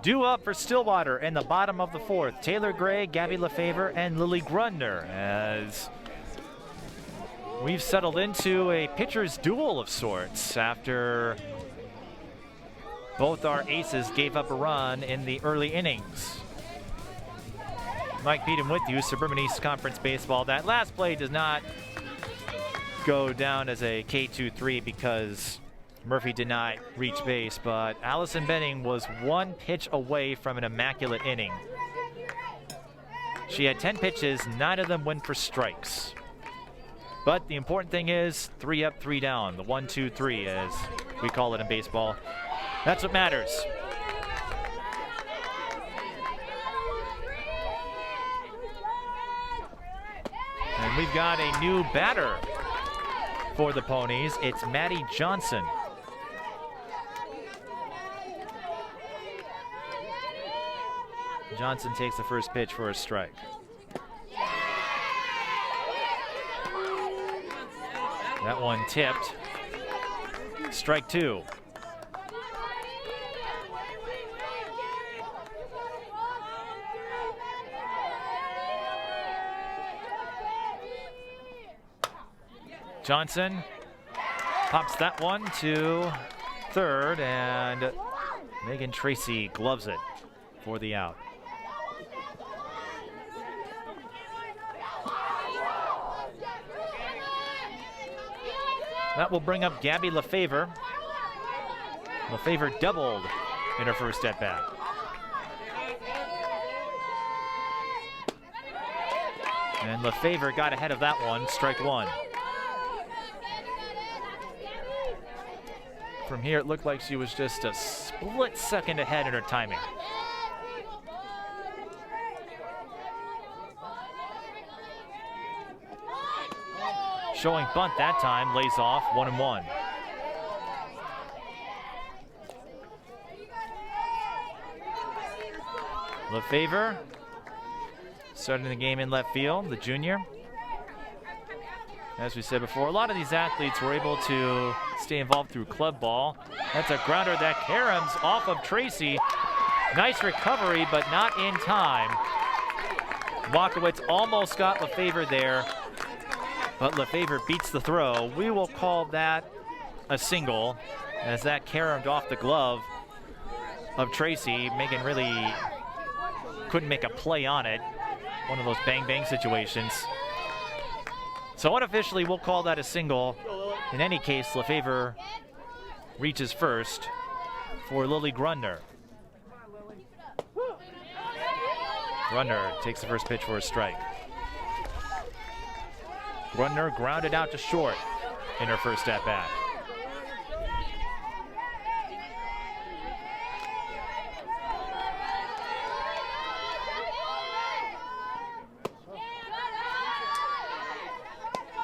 Due up for Stillwater in the bottom of the 4th. Taylor Gray, Gabby LeFevre, and Lily Grundner, as we've settled into a pitcher's duel of sorts after both our aces gave up a run in the early innings. Mike Beaton with you, Suburban East Conference Baseball. That last play does not go down as a K2-3 because Murphy did not reach base, but Allison Benning was 1 pitch away from an immaculate inning. She had 10 pitches, 9 of them went for strikes. But the important thing is 3 up, 3 down, the 1-2-3 as we call it in baseball. That's what matters. And we've got a new batter for the Ponies. It's Maddie Johnson. Johnson takes the first pitch for a strike. That one tipped. Strike 2. Johnson pops that one to third, and Megan Tracy gloves it for the out. That will bring up Gabby LeFevre. LeFevre doubled in her first at-bat. And LeFevre got ahead of that one, strike 1. From here, it looked like she was just a split second ahead in her timing. Showing bunt that time, lays off, 1-1. LeFevre starting the game in left field, the junior. As we said before, a lot of these athletes were able to stay involved through club ball. That's a grounder that caroms off of Tracy. Nice recovery, but not in time. Walkowitz almost got LeFevre there, but LeFevre beats the throw. We will call that a single, as that caromed off the glove of Tracy. Megan really couldn't make a play on it. One of those bang-bang situations. So unofficially, we'll call that a single. In any case, LeFevre reaches first for Lily Grundner. Grundner takes the first pitch for a strike. Grundner grounded out to short in her first at-bat.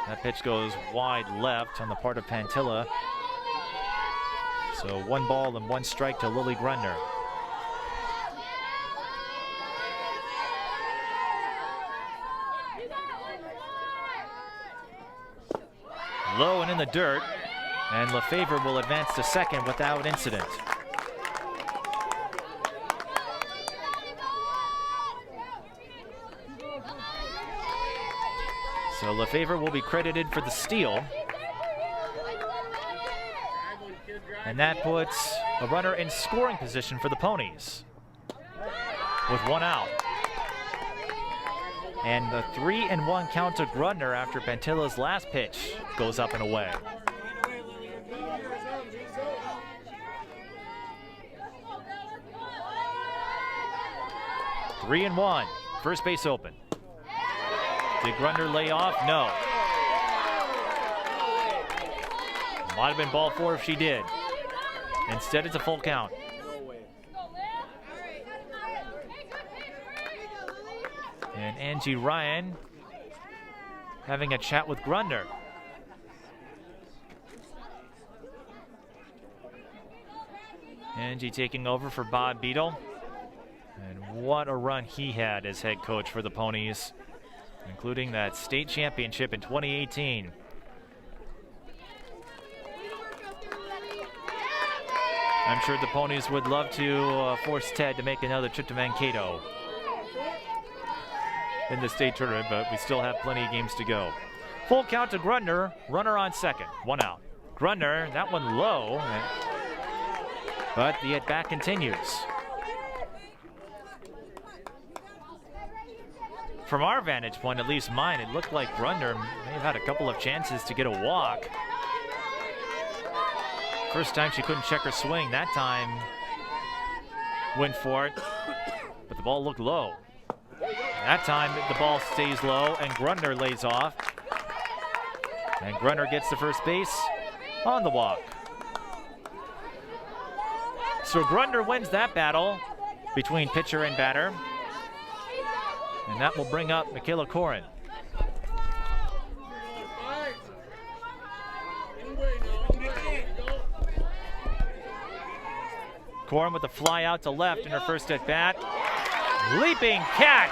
That pitch goes wide left on the part of Pantilla. So 1 ball and 1 strike to Lily Grundner. Low and in the dirt, and LeFevre will advance to second without incident. So LeFevre will be credited for the steal. And that puts a runner in scoring position for the Ponies with 1 out. And the 3-1 count to Grundner after Pantilla's last pitch goes up and away. Three and 1, first base open. Did Grundner lay off? No. Might have been ball 4 if she did. Instead, it's a full count. And Angie Ryan having a chat with Grundner. Angie taking over for Bob Beadle. And what a run he had as head coach for the Ponies, including that state championship in 2018. I'm sure the Ponies would love to force Ted to make another trip to Mankato in the state tournament, but we still have plenty of games to go. Full count to Grundner, runner on second, 1 out. Grundner, that one low, but the at-bat continues. From our vantage point, at least mine, it looked like Grundner may have had a couple of chances to get a walk. First time she couldn't check her swing. That time went for it, but the ball looked low. That time the ball stays low and Grundner lays off. And Grundner gets to first base on the walk. So Grundner wins that battle between pitcher and batter. And that will bring up Michaela Corin. Corin with a fly out to left in her first at bat. Leaping catch.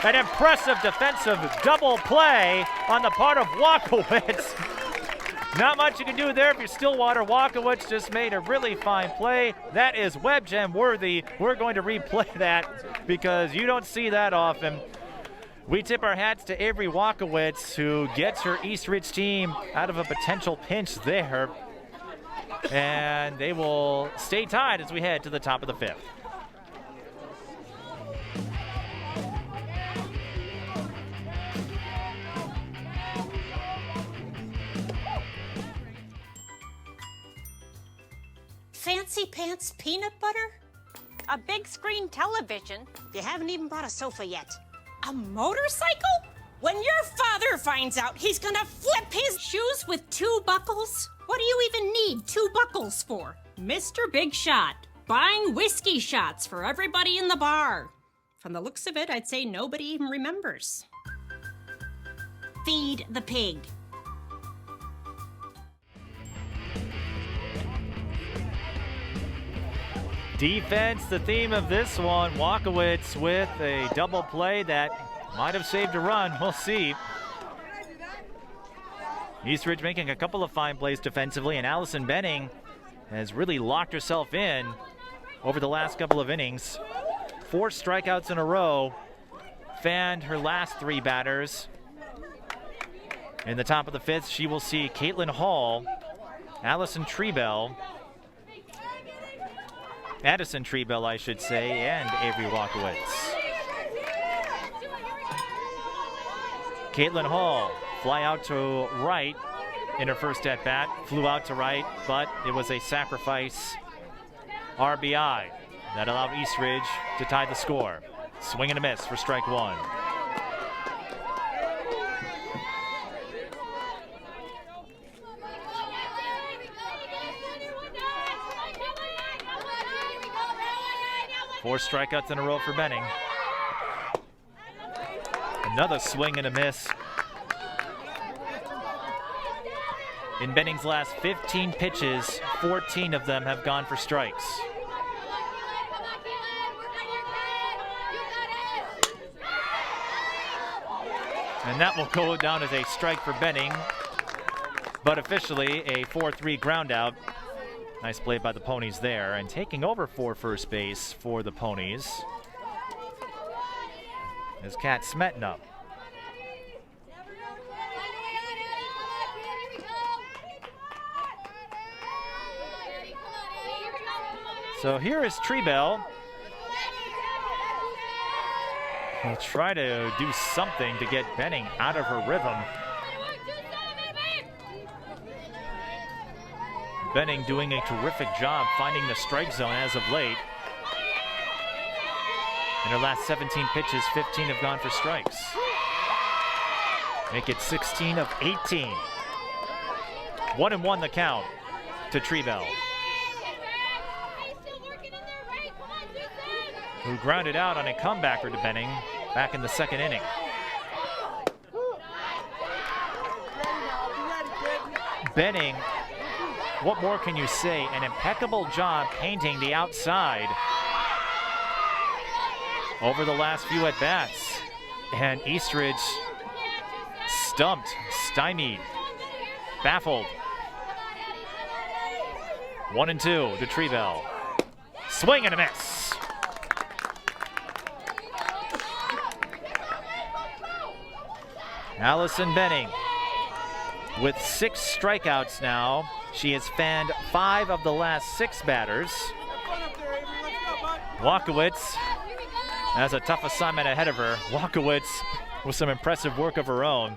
An impressive defensive double play on the part of Walkowitz. Not much you can do there if you're Stillwater. Walkowitz just made a really fine play. That is web gem worthy. We're going to replay that because you don't see that often. We tip our hats to Avery Walkowitz, who gets her East Ridge team out of a potential pinch there. And they will stay tied as we head to the top of the 5th. Fancy pants peanut butter? A big screen television? You haven't even bought a sofa yet. A motorcycle? When your father finds out, he's gonna flip his shoes with 2 buckles. What do you even need 2 buckles for? Mr. Big Shot, buying whiskey shots for everybody in the bar. From the looks of it, I'd say nobody even remembers. Feed the pig. Defense, the theme of this one. Walkowitz with a double play that might have saved a run. We'll see. Eastridge making a couple of fine plays defensively, and Allison Benning has really locked herself in over the last couple of innings. 4 strikeouts in a row, fanned her last 3 batters. In the top of the 5th, she will see Caitlin Hall, Addison Trebell, I should say, and Avery Walkowitz. Caitlin Hall, fly out to right in her first at-bat, flew out to right, but it was a sacrifice RBI that allowed Eastridge to tie the score. Swing and a miss for strike 1. Four strikeouts in a row for Benning. Another swing and a miss. In Benning's last 15 pitches, 14 of them have gone for strikes. And that will go down as a strike for Benning, but officially a 4-3 ground out. Nice play by the Ponies there, and taking over for first base for the Ponies is Kat Smetna. So here is Trebell. He'll try to do something to get Benning out of her rhythm. Benning doing a terrific job finding the strike zone as of late. In her last 17 pitches, 15 have gone for strikes. Make it 16 of 18. 1-1 the count to Trebell, who grounded out on a comebacker to Benning back in the second inning. Benning, what more can you say? An impeccable job painting the outside over the last few at-bats. And Eastridge stumped, stymied, baffled. 1-2 to Trebell. Swing and a miss. Allison Benning with 6 strikeouts now. She has fanned 5 of the last 6 batters. Walkowitz has a tough assignment ahead of her. Walkowitz with some impressive work of her own.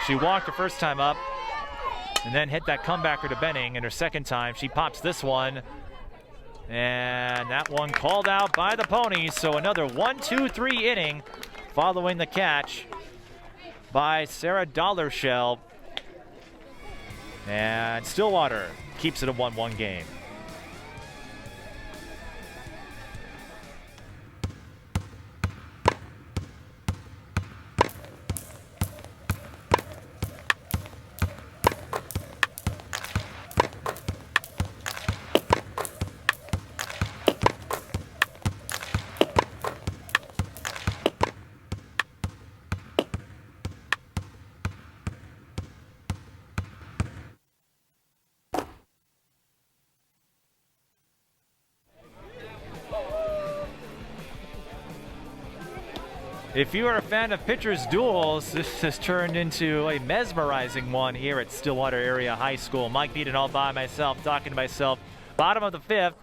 She walked the first time up and then hit that comebacker to Benning. And her second time, she pops this one. And that one called out by the Ponies. So another 1-2-3 inning following the catch by Sarah Dollarshell. And Stillwater keeps it a 1-1 game. If you are a fan of pitchers' duels, this has turned into a mesmerizing one here at Stillwater Area High School. Mike Beaton all by myself, talking to myself. Bottom of the 5th.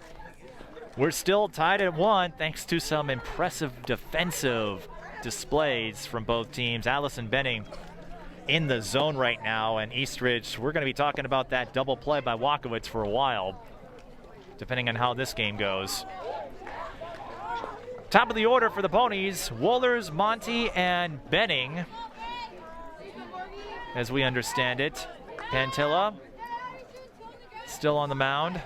We're still tied at 1 thanks to some impressive defensive displays from both teams. Allison Benning in the zone right now, and Eastridge, we're going to be talking about that double play by Walkowitz for a while, depending on how this game goes. Top of the order for the Ponies, Wohlers, Monty, and Benning. as we understand it. Pantilla still on the mound.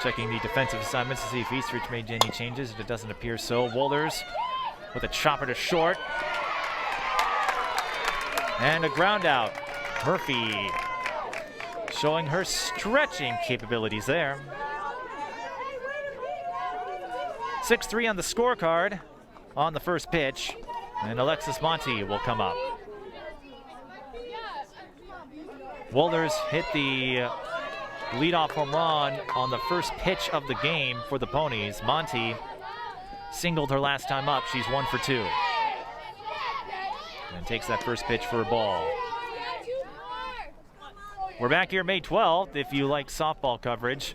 Checking the defensive assignments to see if Eastridge made any changes. It doesn't appear so. Wolders with a chopper to short. And a ground out. Murphy showing her stretching capabilities there. 6-3 on the scorecard on the first pitch. And Alexis Monti will come up. Wolders hit the leadoff home run on the first pitch of the game for the Ponies. Monti singled her last time up. She's 1 for 2. And takes that first pitch for a ball. We're back here May 12th if you like softball coverage.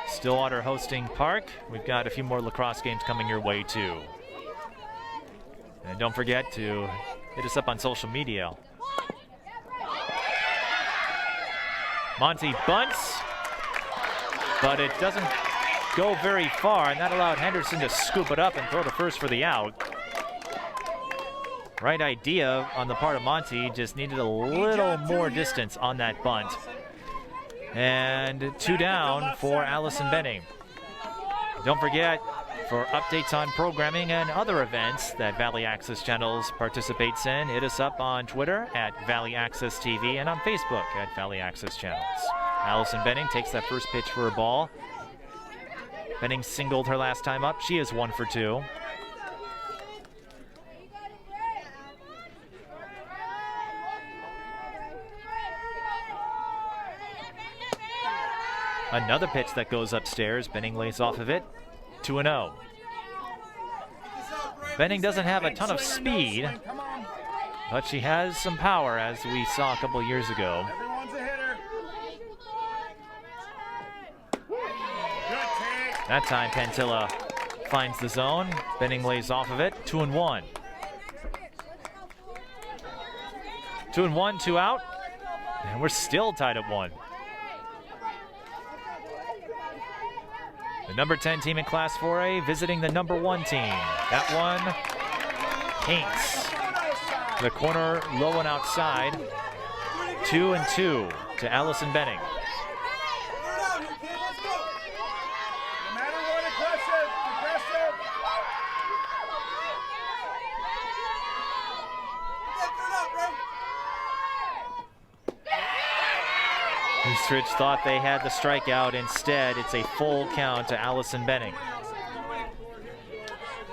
Stillwater hosting Park. We've got a few more lacrosse games coming your way too. And don't forget to hit us up on social media. Monti bunts, but it doesn't go very far, and that allowed Henderson to scoop it up and throw to first for the out. Right idea on the part of Monti, just needed a little more distance on that bunt. And 2 down for Allison Benning. Don't forget, for updates on programming and other events that Valley Access Channels participates in, hit us up on Twitter at Valley Access TV and on Facebook at Valley Access Channels. Allison Benning takes that first pitch for a ball. Benning singled her last time up. She is 1 for 2. Another pitch that goes upstairs. Benning lays off of it. 2-0. Benning doesn't have a ton of speed, but she has some power, as we saw a couple years ago. That time Pantilla finds the zone. Benning lays off of it. 2-1. 2-1, 2 out. And we're still tied at 1. The number 10 team in Class 4A visiting the number 1 team. That one paints the corner low and outside. 2-2 to Allison Benning. Eastridge thought they had the strikeout. Instead, it's a full count to Allison Benning.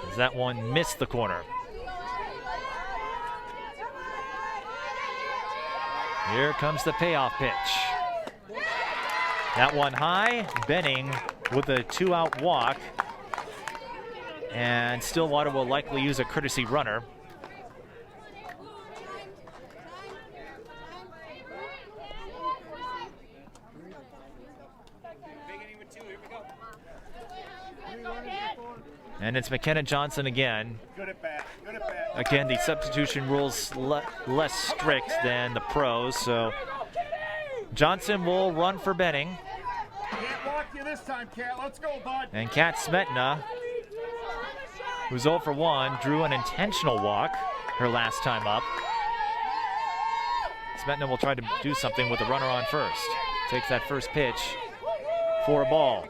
As that one missed the corner. Here comes the payoff pitch. That one high. Benning with a 2-out walk. And Stillwater will likely use a courtesy runner. And it's McKenna Johnson again. Good at bat. Good at bat. Again, the substitution rules less strict than the pros, so Johnson will run for Benning. Can't walk you this time, Kat. Let's go, bud. And Kat Smetna, who's 0 for 1, drew an intentional walk her last time up. Smetna will try to do something with the runner on first. Takes that first pitch for a ball.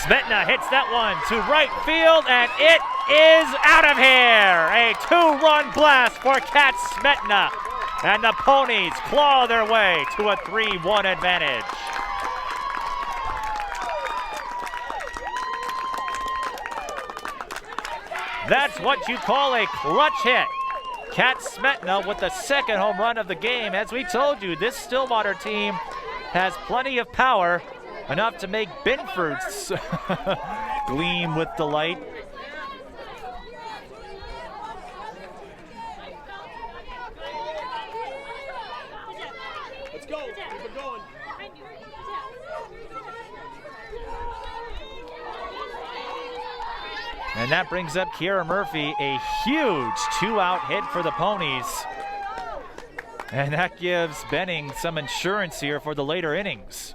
Smetna hits that one to right field, and it is out of here. A 2-run blast for Kat Smetna, and the Ponies claw their way to a 3-1 advantage. That's what you call a clutch hit. Kat Smetna with the second home run of the game. As we told you, this Stillwater team has plenty of power, enough to make Binford's gleam with delight. Let's go. Keep it going. And that brings up Kiera Murphy, a huge 2-out hit for the Ponies. And that gives Benning some insurance here for the later innings.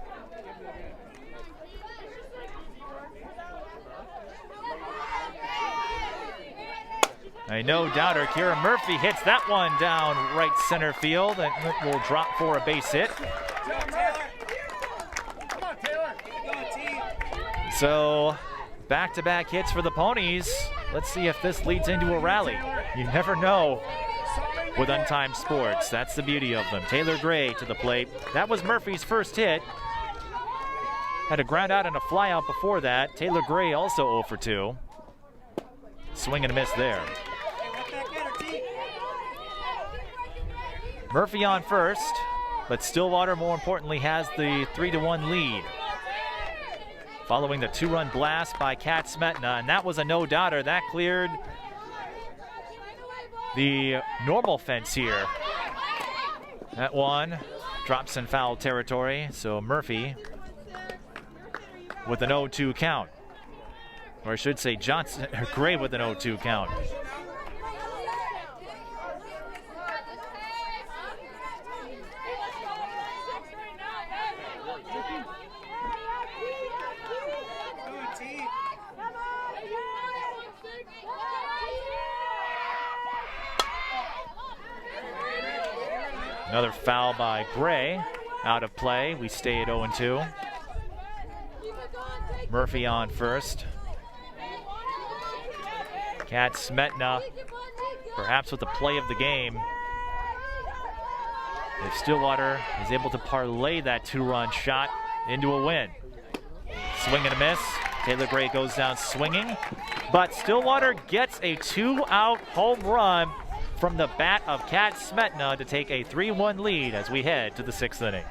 A no-doubter, Kiera Murphy hits that one down right center field and will drop for a base hit. So, back-to-back hits for the Ponies. Let's see if this leads into a rally. You never know with untimed sports. That's the beauty of them. Taylor Gray to the plate. That was Murphy's first hit. Had a ground out and a fly out before that. Taylor Gray also 0 for 2. Swing and a miss there. Murphy on first, but Stillwater more importantly has the 3-1 lead. Following the 2-run blast by Kat Smetna, and that was a no-doubter. That cleared the normal fence here. That one drops in foul territory, so Murphy with an 0-2 count. Or I should say Johnson, Gray with an 0-2 count. Another foul by Gray, out of play. We stay at 0-2. Murphy on first. Kat Smetna, perhaps with the play of the game. If Stillwater is able to parlay that 2-run shot into a win. Swing and a miss. Taylor Gray goes down swinging, but Stillwater gets a 2-out home run from the bat of Kat Smetna to take a 3-1 lead as we head to the 6th inning.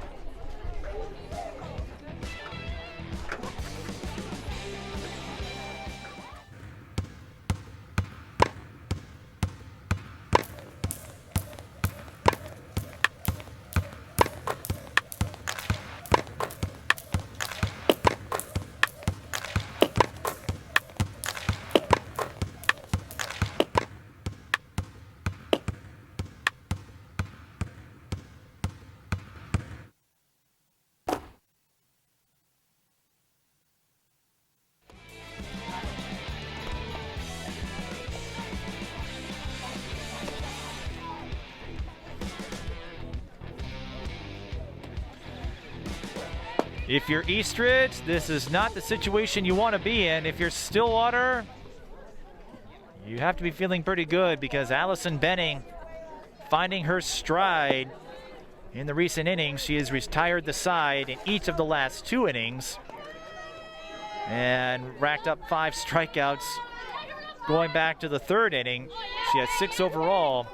If you're Eastridge, this is not the situation you want to be in. If you're Stillwater, you have to be feeling pretty good because Allison Benning finding her stride in the recent innings. She has retired the side in each of the last 2 innings and racked up 5 strikeouts going back to the 3rd inning. She has 6 overall,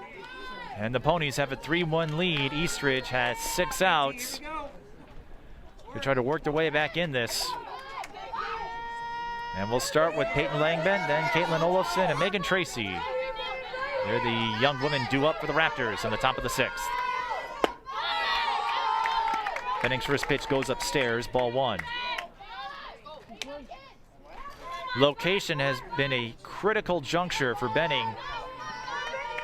and the Ponies have a 3-1 lead. Eastridge has 6 outs. They try to work their way back in this. And we'll start with Peyton Langben, then Caitlin Olofsson and Megan Tracy. They're the young women due up for the Raptors on the top of the 6th. Benning's first pitch goes upstairs, ball 1. Location has been a critical juncture for Benning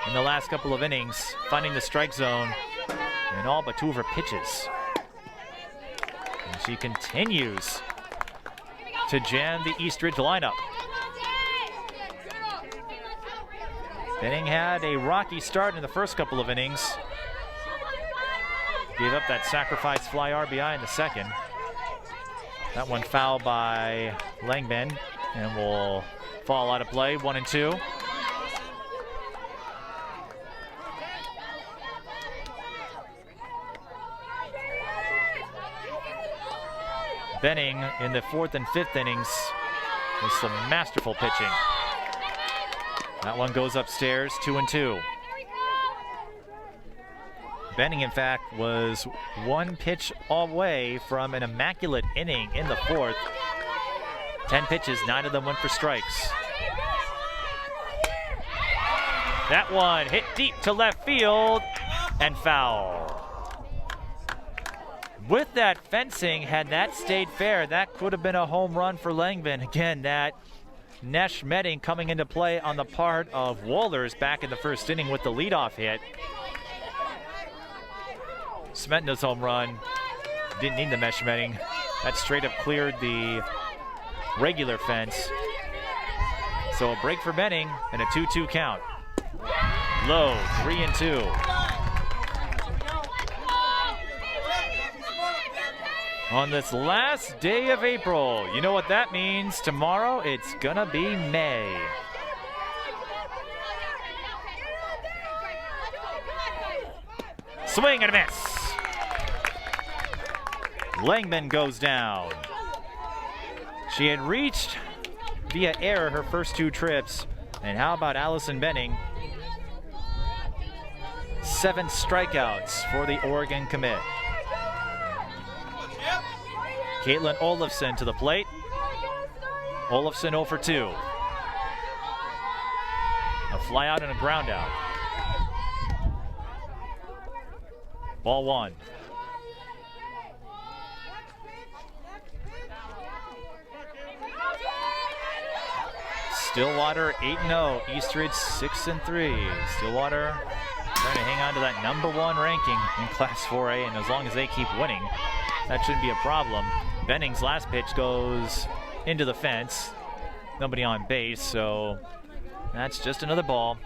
in the last couple of innings, finding the strike zone in all but 2 of her pitches. And she continues to jam the Eastridge lineup. Benning had a rocky start in the first couple of innings. Gave up that sacrifice fly RBI in the 2nd. That one fouled by Langben and will fall out of play, 1-2. Benning in the 4th and 5th innings with some masterful pitching. That one goes upstairs, 2-2. Benning, in fact, was 1 pitch away from an immaculate inning in the 4th. 10 pitches, 9 of them went for strikes. That one hit deep to left field and foul. With that fencing, had that stayed fair, that could have been a home run for Langben. Again, that Nesh Medding coming into play on the part of Wohlers back in the first inning with the leadoff hit. Smetna's home run. Didn't need the Nesh Medding. That straight up cleared the regular fence. So a break for Benning and a 2-2 count. Low, 3-2. On this last day of April, you know what that means. Tomorrow, it's gonna be May. Swing and a miss. Langman goes down. She had reached via air her first 2 trips. And how about Allison Benning? 7 strikeouts for the Oregon commit. Caitlin Olafson to the plate. Olafson 0 for 2. A fly out and a ground out. Ball 1. Stillwater 8-0, Eastridge 6-3. Stillwater trying to hang on to that #1 ranking in Class 4A, and as long as they keep winning, that shouldn't be a problem. Benning's last pitch goes into the fence. Nobody on base, so that's just another ball.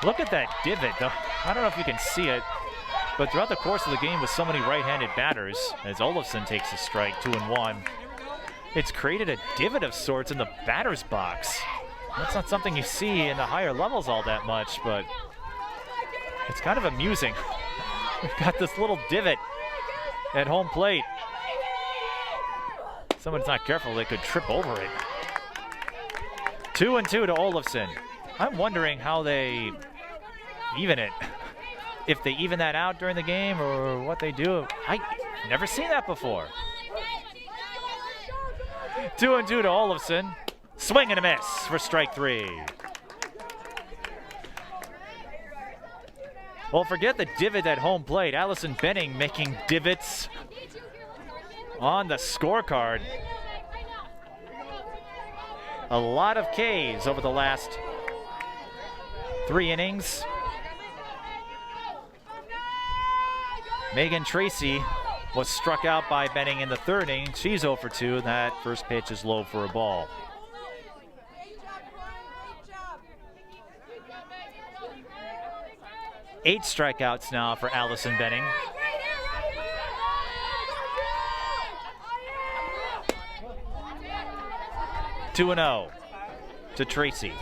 Look at that divot, though. I don't know if you can see it, but throughout the course of the game with so many right-handed batters, as Olafson takes a strike, 2-1, it's created a divot of sorts in the batter's box. That's not something you see in the higher levels all that much, but it's kind of amusing. We've got this little divot at home plate. If someone's not careful, they could trip over it. 2-2 to Olafson. I'm wondering how they even it. If they even that out during the game or what they do. I've never seen that before. 2-2 to Olafson. Swing and a miss for strike 3. Well, forget the divot at home plate. Allison Benning making divots on the scorecard. A lot of Ks over the last 3 innings. Megan Tracy was struck out by Benning in the 3rd inning. She's 0 for 2. That first pitch is low for a ball. Eight strikeouts now for Allison Benning. Two and 0 to Tracy.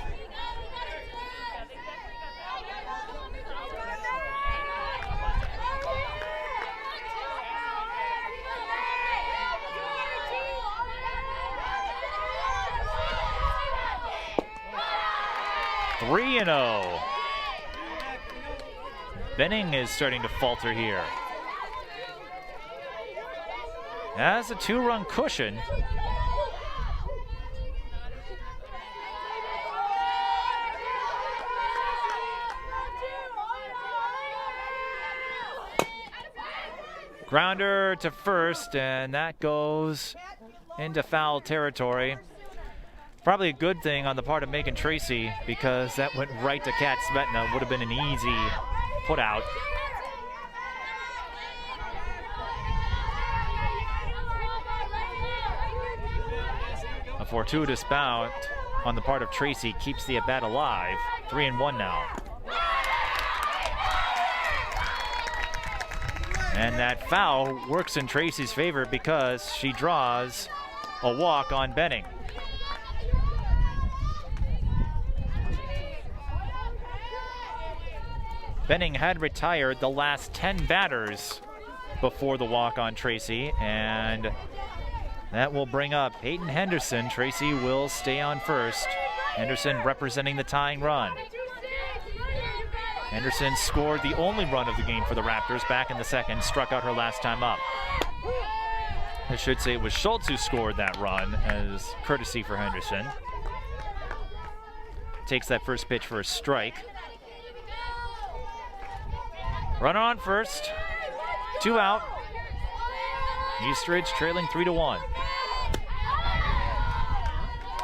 Three and 0. Benning is starting to falter here. That's a 2-run cushion. Grounder to first, and that goes into foul territory. Probably a good thing on the part of Megan Tracy, because that went right to Kat Smetna. Would have been an easy put out. A fortuitous bout on the part of Tracy keeps the at-bat alive. 3-1 now. And that foul works in Tracy's favor because she draws a walk on Benning. Benning had retired the last 10 batters before the walk on Tracy, and that will bring up Peyton Henderson. Tracy will stay on first. Henderson representing the tying run. Henderson scored the only run of the game for the Raptors back in the 2nd, struck out her last time up. I should say it was Schultz who scored that run as courtesy for Henderson. Takes that first pitch for a strike. Runner on first, 2 out. Eastridge trailing 3-1.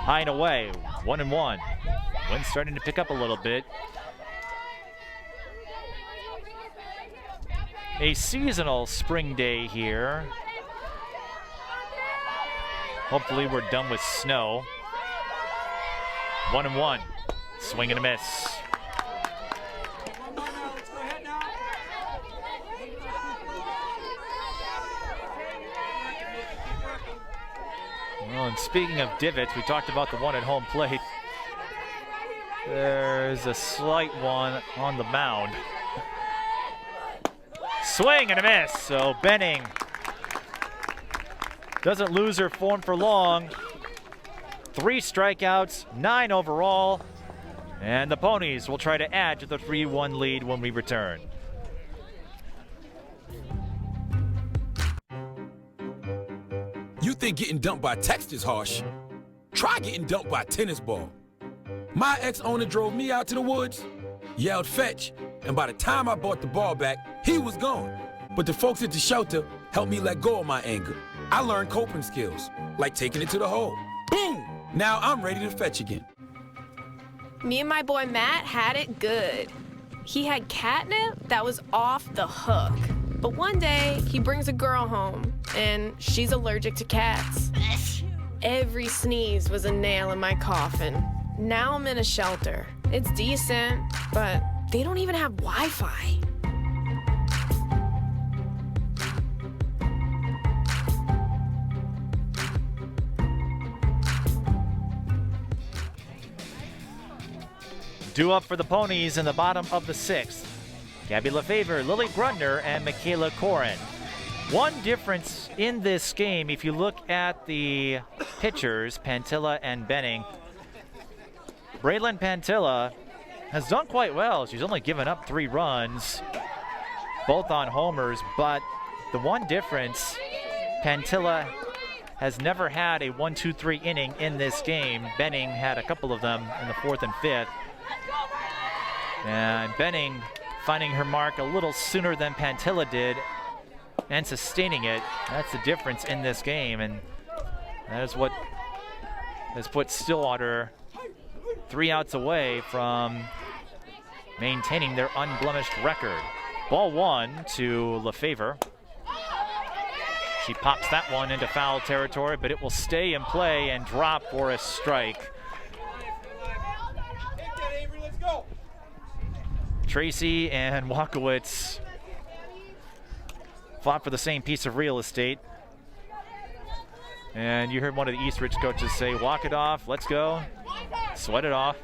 High and away, 1-1. Wind's starting to pick up a little bit. A seasonal spring day here. Hopefully we're done with snow. 1-1. Swing and a miss. Well, and speaking of divots, we talked about the one at home plate. There's a slight one on the mound. Swing and a miss. So Benning doesn't lose her form for long. 3 strikeouts, 9 overall. And the Ponies will try to add to the 3-1 lead when we return. You think getting dumped by text is harsh? Try getting dumped by a tennis ball. My ex-owner drove me out to the woods, yelled fetch, and by the time I brought the ball back, he was gone. But the folks at the shelter helped me let go of my anger. I learned coping skills, like taking it to the hole. Boom! Now I'm ready to fetch again. Me and my boy Matt had it good. He had catnip that was off the hook. But one day, he brings a girl home, and she's allergic to cats. Every sneeze was a nail in my coffin. Now I'm in a shelter. It's decent, but they don't even have Wi-Fi. Due up for the Ponies in the bottom of the 6th. Gabby Lefevre, Lily Grundner, and Michaela Corin. One difference in this game, if you look at the pitchers, Pantilla and Benning, Braylon Pantilla has done quite well. She's only given up 3 runs, both on homers, but the one difference, Pantilla has never had a 1-2-3 inning in this game. Benning had a couple of them in the 4th and 5th. And Benning finding her mark a little sooner than Pantilla did and sustaining it. That's the difference in this game, and that is what has put Stillwater 3 outs away from maintaining their unblemished record. Ball 1 to Lefevre. She pops that one into foul territory, but it will stay in play and drop for a strike. Tracy and Walkowitz fought for the same piece of real estate. And you heard one of the Eastridge coaches say, walk it off, let's go, sweat it off.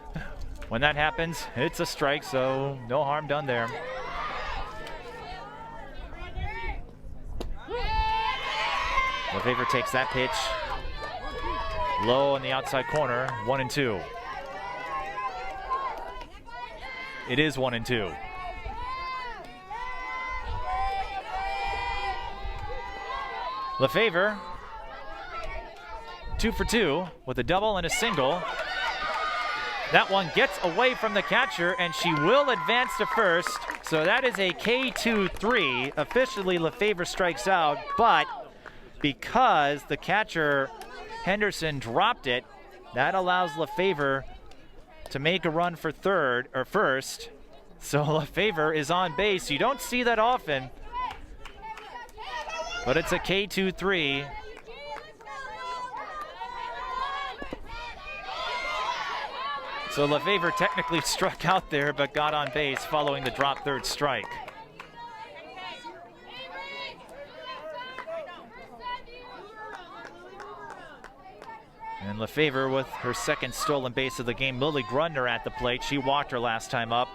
When that happens, it's a strike, so no harm done there. Lefevre takes that pitch low in the outside corner, 1-2. It is 1-2. Lefevre, 2 for 2 with a double and a single. That one gets away from the catcher, and she will advance to first. So that is a K2-3. Officially, Lefevre strikes out, but because the catcher, Henderson, dropped it, that allows Lefevre to make a run for first. So Lefevre is on base. You don't see that often, but it's a K2-3. So Lefevre technically struck out there, but got on base following the drop third strike. And Lefevre with her second stolen base of the game. Lily Grundner at the plate. She walked her last time up.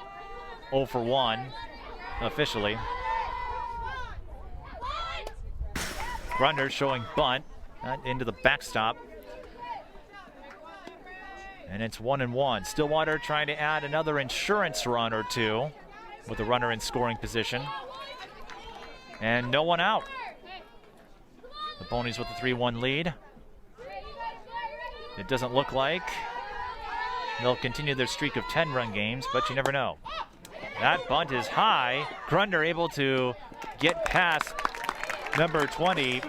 0 for 1, officially. Grundner showing bunt, into the backstop. And it's 1-1. Stillwater trying to add another insurance run or two with a runner in scoring position. And no one out. The Ponies with a 3-1 lead. It doesn't look like they'll continue their streak of 10-run games, but you never know. That bunt is high. Grundner able to get past number 20,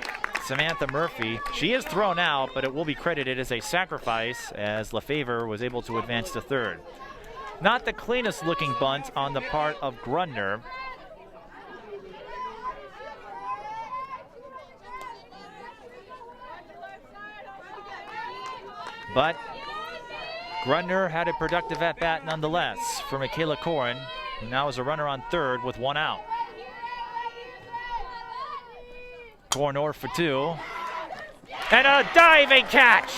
Samantha Murphy. She is thrown out, but it will be credited as a sacrifice as Lefevre was able to advance to third. Not the cleanest looking bunt on the part of Grundner. But Grundner had a productive at-bat nonetheless for Michaela Corin, who now is a runner on third with one out. Corin for two. And a diving catch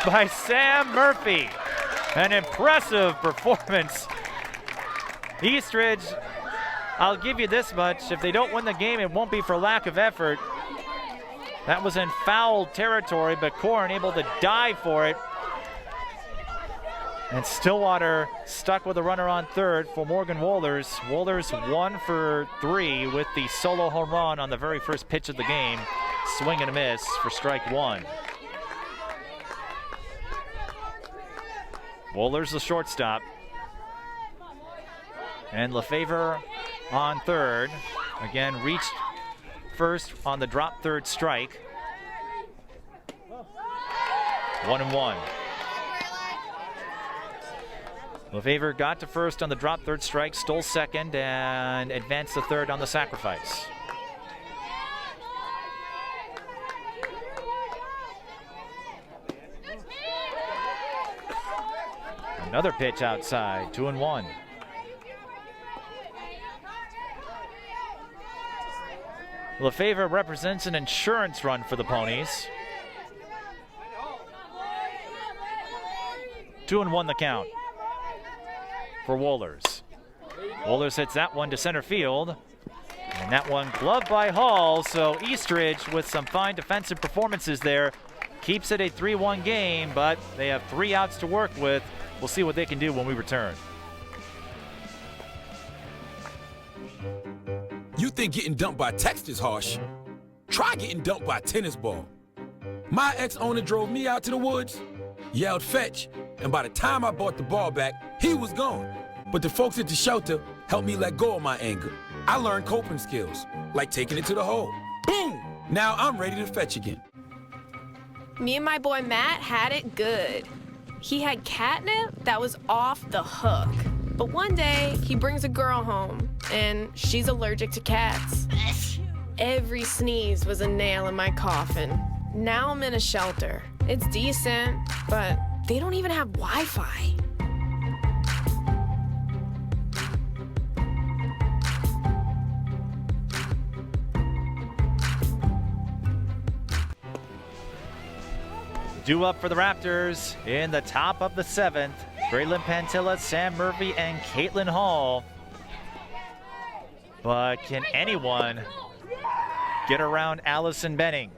by Sam Murphy. An impressive performance. Eastridge, I'll give you this much. If they don't win the game, it won't be for lack of effort. That was in foul territory, but Corin able to dive for it. And Stillwater stuck with a runner on third for Morgan Wohlers. Wohlers 1 for 3 with the solo home run on the very first pitch of the game. Swing and a miss for strike one. Wohlers the shortstop. And Lefevre on third. Again, reached first on the drop third strike. 1-1. Lefevre got to first on the drop third strike, stole second, and advanced to third on the sacrifice. Another pitch outside, 2-1. Lefevre represents an insurance run for the Ponies. 2-1 the count for Wohlers. Wohlers hits that one to center field. And that one gloved by Hall, so Eastridge with some fine defensive performances there keeps it a 3-1 game, but they have 3 outs to work with. We'll see what they can do when we return. You think getting dumped by text is harsh? Try getting dumped by a tennis ball. My ex-owner drove me out to the woods, yelled fetch, and by the time I brought the ball back, he was gone. But the folks at the shelter helped me let go of my anger. I learned coping skills, like taking it to the hole. Boom! Now I'm ready to fetch again. Me and my boy Matt had it good. He had catnip that was off the hook. But one day, he brings a girl home, and she's allergic to cats. Every sneeze was a nail in my coffin. Now I'm in a shelter. It's decent, but they don't even have Wi-Fi. Due up for the Raptors in the top of the 7th. Braylon Pantilla, Sam Murphy, and Caitlin Hall. But can anyone get around Allison Benning?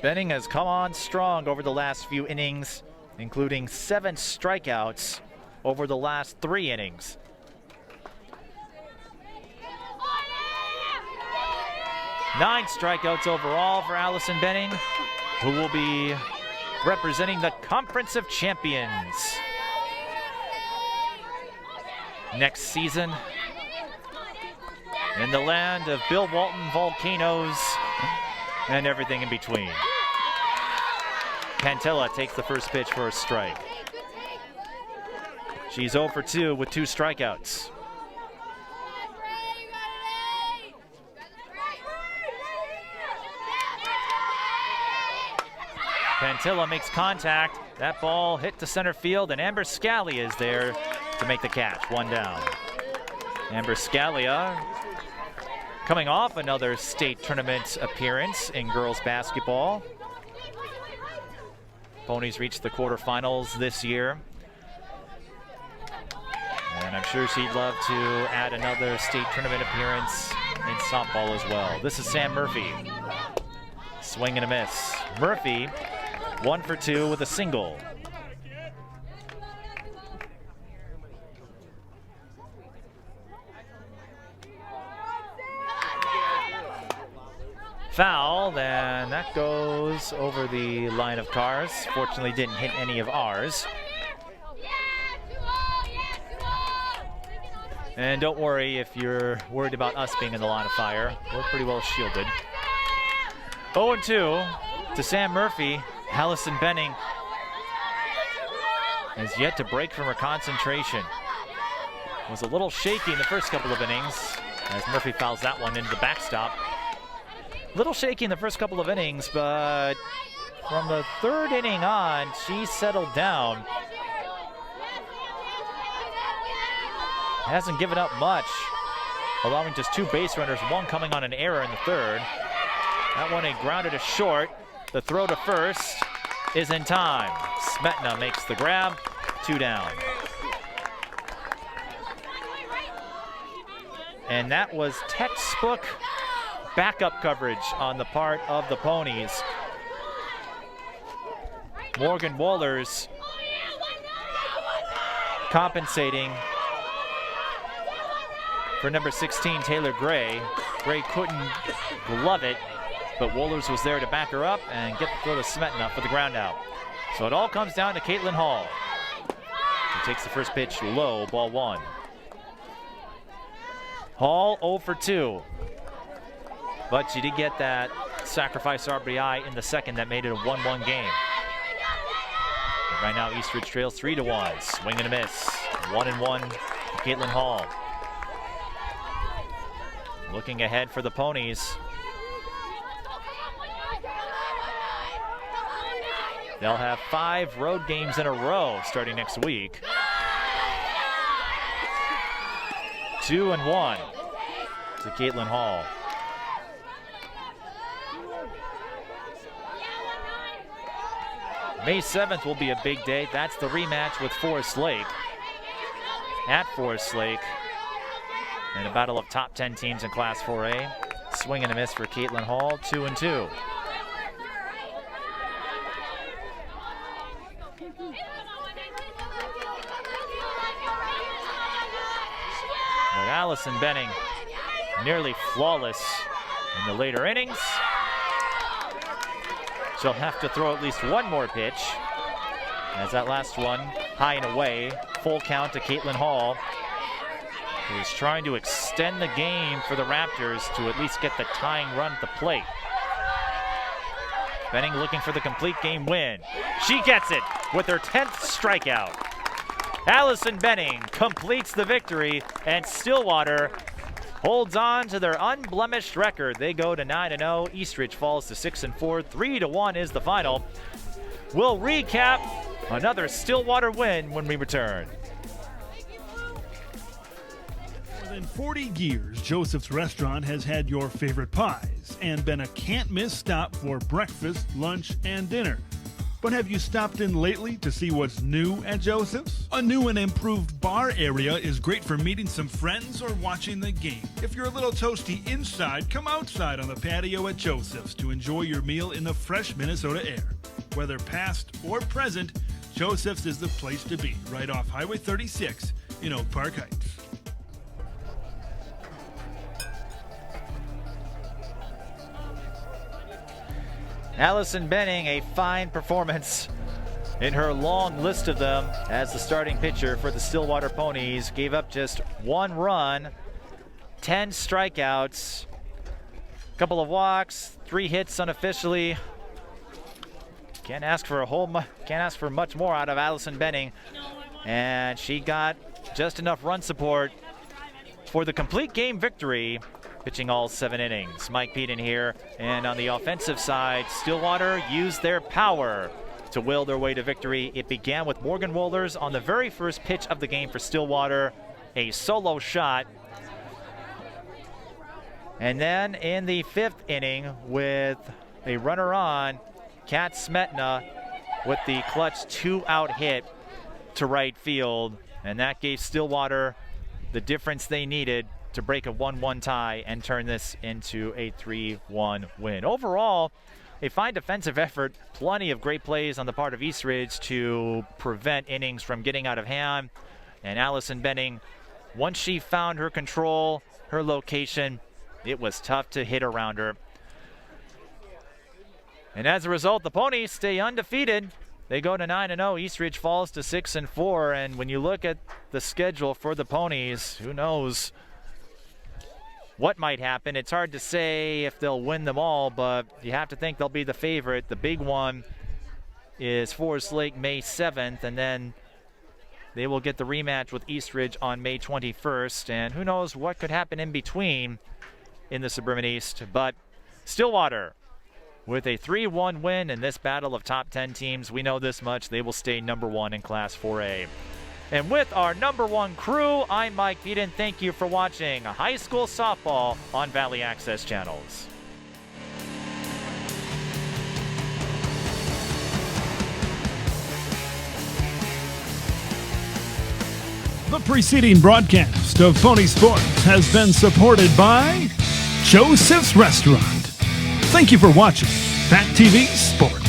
Benning has come on strong over the last few innings, including 7 strikeouts over the last 3 innings. Nine strikeouts overall for Allison Benning, who will be representing the Conference of Champions next season in the land of Bill Walton volcanoes and everything in between. Pantilla takes the first pitch for a strike. She's 0 for 2 with 2 strikeouts. Pantilla makes contact. That ball hit to center field, and Amber Scalia is there to make the catch. 1 down. Amber Scalia coming off another state tournament appearance in girls basketball. Ponies reached the quarterfinals this year. And I'm sure she'd love to add another state tournament appearance in softball as well. This is Sam Murphy. Swing and a miss. Murphy 1 for 2 with a single. Foul, then that goes over the line of cars. Fortunately didn't hit any of ours. And don't worry if you're worried about us being in the line of fire. We're pretty well shielded. 0-2 to Sam Murphy. Allison Benning has yet to break from her concentration. Was a little shaky in the first couple of innings as Murphy fouls that one into the backstop. Little shaky in the first couple of innings, but from the third inning on, she settled down. Hasn't given up much, allowing just 2 base runners, one coming on an error in the third. That one, a grounder to short. The throw to first is in time. Smetna makes the grab, 2 down. And that was textbook backup coverage on the part of the Ponies. Morgan Wohlers compensating for number 16, Taylor Gray. Gray couldn't glove it, but Wohlers was there to back her up and get the throw to Smetna for the ground out. So it all comes down to Caitlin Hall. She takes the first pitch low, ball 1. Hall 0 for 2. But she did get that sacrifice RBI in the second that made it a 1-1 game. And right now, Eastridge trails 3-1. Swing and a miss. 1-1 to Caitlin Hall. Looking ahead for the Ponies. They'll have 5 road games in a row starting next week. 2-1 to Caitlin Hall. May 7th will be a big day. That's the rematch with Forest Lake. At Forest Lake. In a battle of top 10 teams in Class 4A. Swing and a miss for Caitlin Hall, 2-2. But Allison Benning nearly flawless in the later innings. She'll have to throw at least one more pitch. As that last one, high and away, full count to Caitlin Hall, who is trying to extend the game for the Raptors to at least get the tying run at the plate. Benning looking for the complete game win. She gets it with her 10th strikeout. Allison Benning completes the victory, and Stillwater holds on to their unblemished record. They go to 9-0. Eastridge falls to 6-4. 3-1 is the final. We'll recap another Stillwater win when we return. More than 40 years, Joseph's Restaurant has had your favorite pies and been a can't-miss stop for breakfast, lunch, and dinner. But have you stopped in lately to see what's new at Joseph's? A new and improved bar area is great for meeting some friends or watching the game. If you're a little toasty inside, come outside on the patio at Joseph's to enjoy your meal in the fresh Minnesota air. Whether past or present, Joseph's is the place to be, right off Highway 36 in Oak Park Heights. Allison Benning, a fine performance in her long list of them as the starting pitcher for the Stillwater Ponies. Gave up just 1 run, 10 strikeouts, a couple of walks, 3 hits unofficially. Can't ask for much more out of Allison Benning, and she got just enough run support for the complete game victory, pitching all 7 innings. Mike Peden here, and on the offensive side, Stillwater used their power to will their way to victory. It began with Morgan Wohlers on the very first pitch of the game for Stillwater, a solo shot. And then in the 5th inning, with a runner on, Kat Smetna with the clutch 2-out hit to right field, and that gave Stillwater the difference they needed to break a 1-1 tie and turn this into a 3-1 win. Overall, a fine defensive effort, plenty of great plays on the part of Eastridge to prevent innings from getting out of hand. And Allison Benning, once she found her control, her location, it was tough to hit around her. And as a result, the Ponies stay undefeated They go to 9-0. Eastridge falls to 6-4. And when you look at the schedule for the Ponies, who knows what might happen. It's hard to say if they'll win them all, but you have to think they'll be the favorite. The big one is Forest Lake May 7th, and then they will get the rematch with Eastridge on May 21st. And who knows what could happen in between in the Suburban East. But Stillwater, with a 3-1 win in this battle of top 10 teams, we know this much: they will stay number 1 in Class 4A. And with our number 1 crew, I'm Mike Beaton. Thank you for watching high school softball on Valley Access Channels. The preceding broadcast of Pony Sports has been supported by Joseph's Restaurant. Thank you for watching Fat TV Sports.